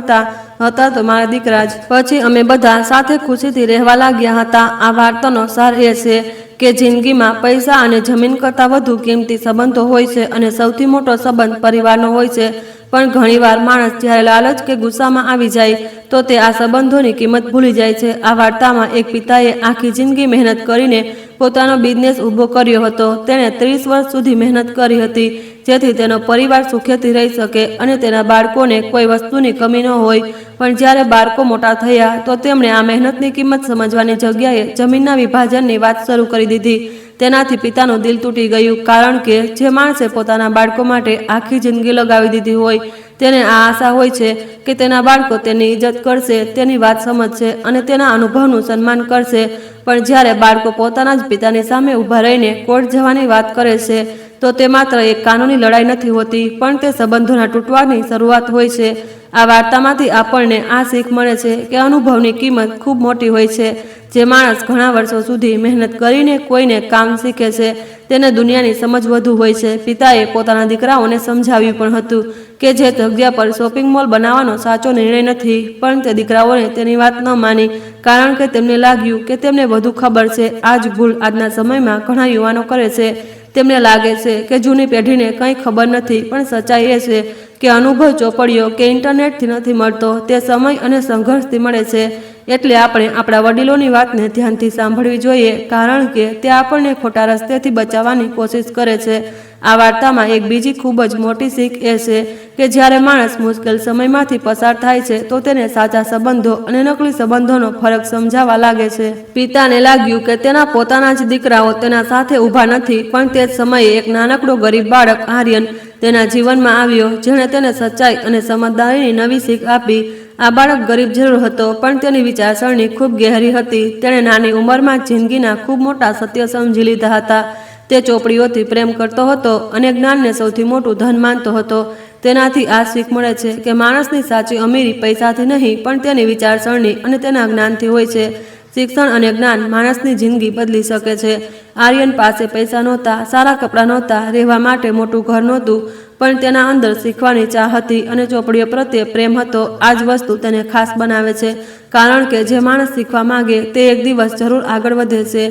હતા તો મારા દીકરા જ. પછી અમે બધા સાથે ખુશીથી રહેવા લાગ્યા હતા. આ વાર્તાનો સાર એ છે કે જિંદગીમાં પૈસા અને જમીન કરતાં વધુ કિંમતી સંબંધો હોય છે અને સૌથી મોટો સંબંધ પરિવારનો હોય છે. પણ ઘણીવાર માણસ જ્યારે લાલચ કે ગુસ્સામાં આવી જાય તો તે આ સંબંધોની કિંમત ભૂલી જાય છે. આ વાર્તામાં એક પિતાએ આખી જિંદગી મહેનત કરીને પોતાનો બિઝનેસ ઊભો કર્યો હતો. તેણે 30 વર્ષ સુધી મહેનત કરી હતી જેથી તેનો પરિવાર સુખેથી રહી શકે અને તેના બાળકોને કોઈ વસ્તુની કમી ન હોય. પણ જ્યારે બાળકો મોટા થયા તો તેમણે આ મહેનતની કિંમત સમજવાની જગ્યાએ જમીનના વિભાજનની વાત શરૂ કરી દીધી. તેનાથી પિતાનું દિલ તૂટી ગયું, કારણ કે જે માણસે પોતાના બાળકો માટે આખી જિંદગી લગાવી દીધી હોય તેને આ આશા હોય છે કે તેના બાળકો તેની ઇજ્જત કરશે, તેની વાત સમજશે અને તેના અનુભવનું સન્માન કરશે. પણ જ્યારે બાળકો પોતાના જ પિતાની સામે ઊભા રહીને કોર્ટ જવાની વાત કરે છે તો તે માત્ર એક કાનૂની લડાઈ નથી હોતી, પણ તે સંબંધોના તૂટવાની શરૂઆત હોય છે. આ વાર્તામાંથી આપણને આ શીખ મળે છે કે અનુભવની કિંમત ખૂબ મોટી હોય છે. જે માણસ ઘણા વર્ષો સુધી મહેનત કરીને કોઈને કામ શીખે છે તેને દુનિયાની સમજ વધુ હોય છે. પિતાએ પોતાના દીકરાઓને સમજાવ્યું પણ હતું કે જે જગ્યા પર શોપિંગ મોલ બનાવવાનો સાચો નિર્ણય નથી, પણ તે દીકરાઓને તેની વાત ન માની, કારણ કે તેમને લાગ્યું કે તેમને વધુ ખબર છે. આ જ ભૂલ આજના સમયમાં ઘણા યુવાનો કરે છે. તેમને લાગે છે કે જૂની પેઢીને કંઈ ખબર નથી, પણ સચ્ચાઈ એ છે કે અનુભવ ચોપડીઓ કે ઇન્ટરનેટથી નથી મળતો, તે સમય અને સંઘર્ષથી મળે છે. એટલે આપણે આપણા વડીલોની વાતને ધ્યાનથી સાંભળવી જોઈએ, કારણ કે તે આપણને ખોટા રસ્તેથી બચાવવાની કોશિશ કરે છે. આ વાર્તામાં એક બીજી ખૂબ જ મોટી શીખ એ છે કે જ્યારે માણસ મુશ્કેલ સમયમાંથી પસાર થાય છે તો તેને સાચા સંબંધો અને નકલી સંબંધોનો ફરક સમજાવવા લાગે છે. પિતાને લાગ્યું કે તેના પોતાના જ દીકરાઓ તેના સાથે ઊભા નથી, પણ તે જ સમયે એક નાનકડો ગરીબ બાળક આર્યન તેના જીવનમાં આવ્યો, જેણે તેને સચ્ચાઈ અને સમજદારીની નવી શીખ આપી. આ બાળક ગરીબ જરૂર હતો, પણ તેની વિચારસરણી ખૂબ ગહેરી હતી. તેણે નાની ઉંમરમાં જિંદગીના ખૂબ મોટા સત્ય સમજી લીધા હતા. તે ચોપડીઓથી પ્રેમ કરતો હતો અને જ્ઞાનને સૌથી મોટું ધન માનતો હતો. તેનાથી આ શીખ મળે છે કે માણસની સાચી અમીરી પૈસાથી નહીં, પણ તેની વિચારસરણી અને તેના જ્ઞાનથી હોય છે. શિક્ષણ અને જ્ઞાન માણસની જિંદગી બદલી શકે છે. આર્યન પાસે પૈસા નહોતા, સારા કપડાં નહોતા, રહેવા માટે મોટું ઘર નહોતું, પણ તેના અંદર શીખવાની ચાહ હતી અને ચોપડીઓ પ્રત્યે પ્રેમ હતો. આ જ વસ્તુ તેને ખાસ બનાવે છે, કારણ કે જે માણસ શીખવા માંગે તે એક દિવસ જરૂર આગળ વધે છે.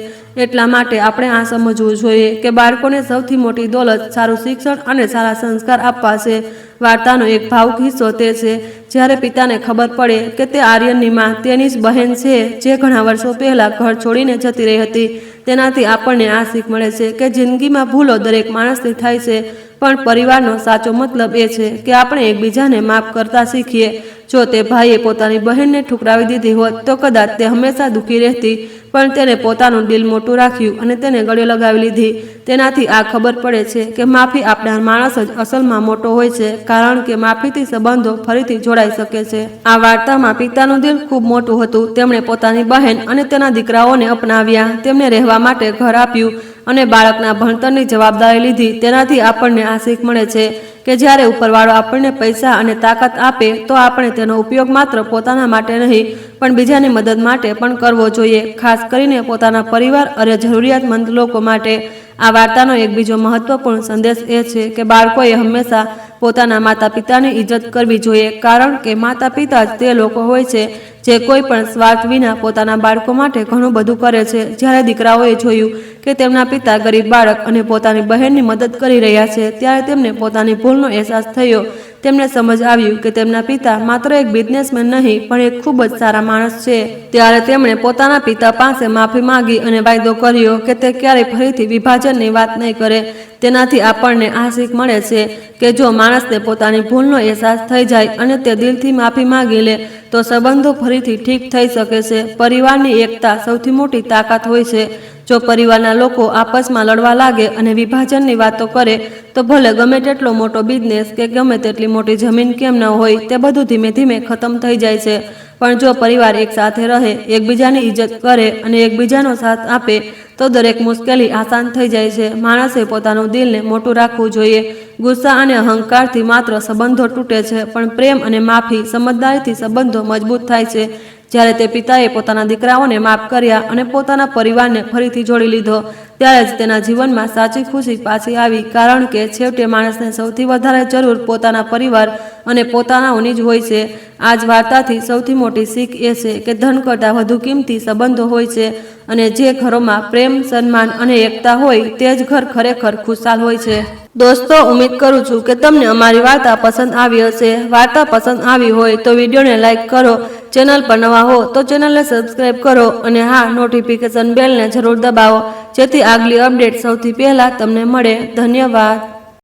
એટલા માટે આપણે આ સમજવું જોઈએ કે બાળકોને સૌથી મોટી દોલત સારું શિક્ષણ અને સારા સંસ્કાર આપવા છે. વાર્તાનો એક ભાવુક હિસ્સો તે છે જ્યારે પિતાને ખબર પડે કે તે આર્યનની માં તેની જ બહેન છે જે ઘણા વર્ષો પહેલા ઘર છોડીને જતી રહી હતી. તેનાથી આપણને આ શીખ મળે છે કે જિંદગીમાં ભૂલો દરેક માણસથી થાય છે, પણ પરિવારનો સાચો મતલબ એ છે કે આપણે એકબીજાને માફ કરતા શીખીએ. જો તે ભાઈએ પોતાની બહેનને ઠુકરાવી દીધી હોત તો કદાચ તે હંમેશા દુઃખી રહેતી, પણ તેને પોતાનું દિલ મોટું રાખ્યું અને તેને ગળે લગાવી લીધી. તેનાથી આ ખબર પડે છે કે માફી આપનાર માણસ જ અસલમાં મોટો હોય છે, કારણ કે માફીથી સંબંધો ફરીથી જોડાઈ શકે છે. આ વાર્તામાં પિતાનું દિલ ખૂબ મોટું હતું. તેમણે પોતાની બહેન અને તેના દીકરાઓને અપનાવ્યા, તેમને રહેવા માટે ઘર આપ્યું અને બાળકના ભણતરની જવાબદારી લીધી. તેનાથી આપણને આ શીખ મળે છે કે જ્યારે ઉપરવાળો આપણને પૈસા અને તાકાત આપે તો આપણે તેનો ઉપયોગ માત્ર પોતાના માટે નહીં, પણ બીજાની મદદ માટે પણ કરવો જોઈએ, ખાસ કરીને પોતાના પરિવાર અને જરૂરિયાતમંદ લોકો માટે. આ વાર્તાનો એક બીજો મહત્વપૂર્ણ સંદેશ એ છે કે બાળકોએ હંમેશા પોતાના માતા પિતાની ઇજ્જત કરવી જોઈએ, કારણ કે માતા પિતા જ તે લોકો હોય છે જે કોઈ પણ સ્વાર્થ વિના પોતાના બાળકો માટે ઘણું બધું કરે છે. જ્યારે દીકરાઓએ જોયું કે તેમના પિતા ગરીબ બાળક અને પોતાની બહેનની મદદ કરી રહ્યા છે ત્યારે તેમને પોતાની ભૂલનો અહેસાસ થયો. તેમને સમજ આવ્યું કે તેમના પિતા માત્ર એક બિઝનેસમેન નહીં, પણ એક ખૂબ જ સારા માણસ છે. ત્યારે તેમણે પોતાના પિતા પાસે માફી માંગી અને વાયદો કર્યો કે તે ક્યારેય ફરીથી વિભાજનની વાત નહીં કરે. તેનાથી આપણને આ શીખ મળે છે કે જો માણસને પોતાની ભૂલનો અહેસાસ થઈ જાય અને તે દિલથી માફી માંગી લે તો સંબંધો ફરીથી ઠીક થઈ શકે છે. પરિવારની એકતા સૌથી મોટી તાકાત હોય છે. જો પરિવારના લોકો આપસમાં લડવા લાગે અને વિભાજનની વાતો કરે તો ભલે ગમે તેટલો મોટો બિઝનેસ કે ગમે તેટલી મોટી જમીન કેમ ન હોય, તે બધું ધીમે ધીમે ખતમ થઈ જાય છે. પણ જો પરિવાર એક સાથે રહે, એકબીજાની ઇજ્જત કરે અને એકબીજાનો સાથ આપે તો દરેક મુશ્કેલી આસાન થઈ જાય છે. માણસે પોતાનું દિલને મોટું રાખવું જોઈએ. ગુસ્સા અને અહંકારથી માત્ર સંબંધો તૂટે છે, પણ પ્રેમ અને માફી, સમજદારીથી સંબંધો મજબૂત થાય છે. જ્યારે તે પિતાએ પોતાના દીકરાઓને માફ કર્યા અને પોતાના પરિવારને ફરીથી જોડી લીધો, ત્યારે જ તેના જીવનમાં સાચી ખુશી પાછી આવી. કારણ કે છેવટે માણસને સૌથી વધારે જરૂર પોતાના પરિવાર અને પોતાનાઓની જ હોય છે. આ જ વાર્તાથી સૌથી મોટી શીખ એ છે કે ધન કરતાં વધુ કિંમતી સંબંધો હોય છે, અને જે ઘરોમાં પ્રેમ, સન્માન અને એકતા હોય તે જ ઘર ખરેખર ખુશાલ હોય છે. દોસ્તો, ઉમ્મીદ કરું છું કે તમને અમારી વાર્તા પસંદ આવી હશે. વાર્તા પસંદ આવી હોય તો વિડીયોને લાઈક કરો, ચેનલ પર નવા હો તો ચેનલને સબસ્ક્રાઈબ કરો અને હા, નોટિફિકેશન બેલને જરૂર દબાવો જેથી આગલી અપડેટ સૌથી પહેલા તમને મળે. ધન્યવાદ.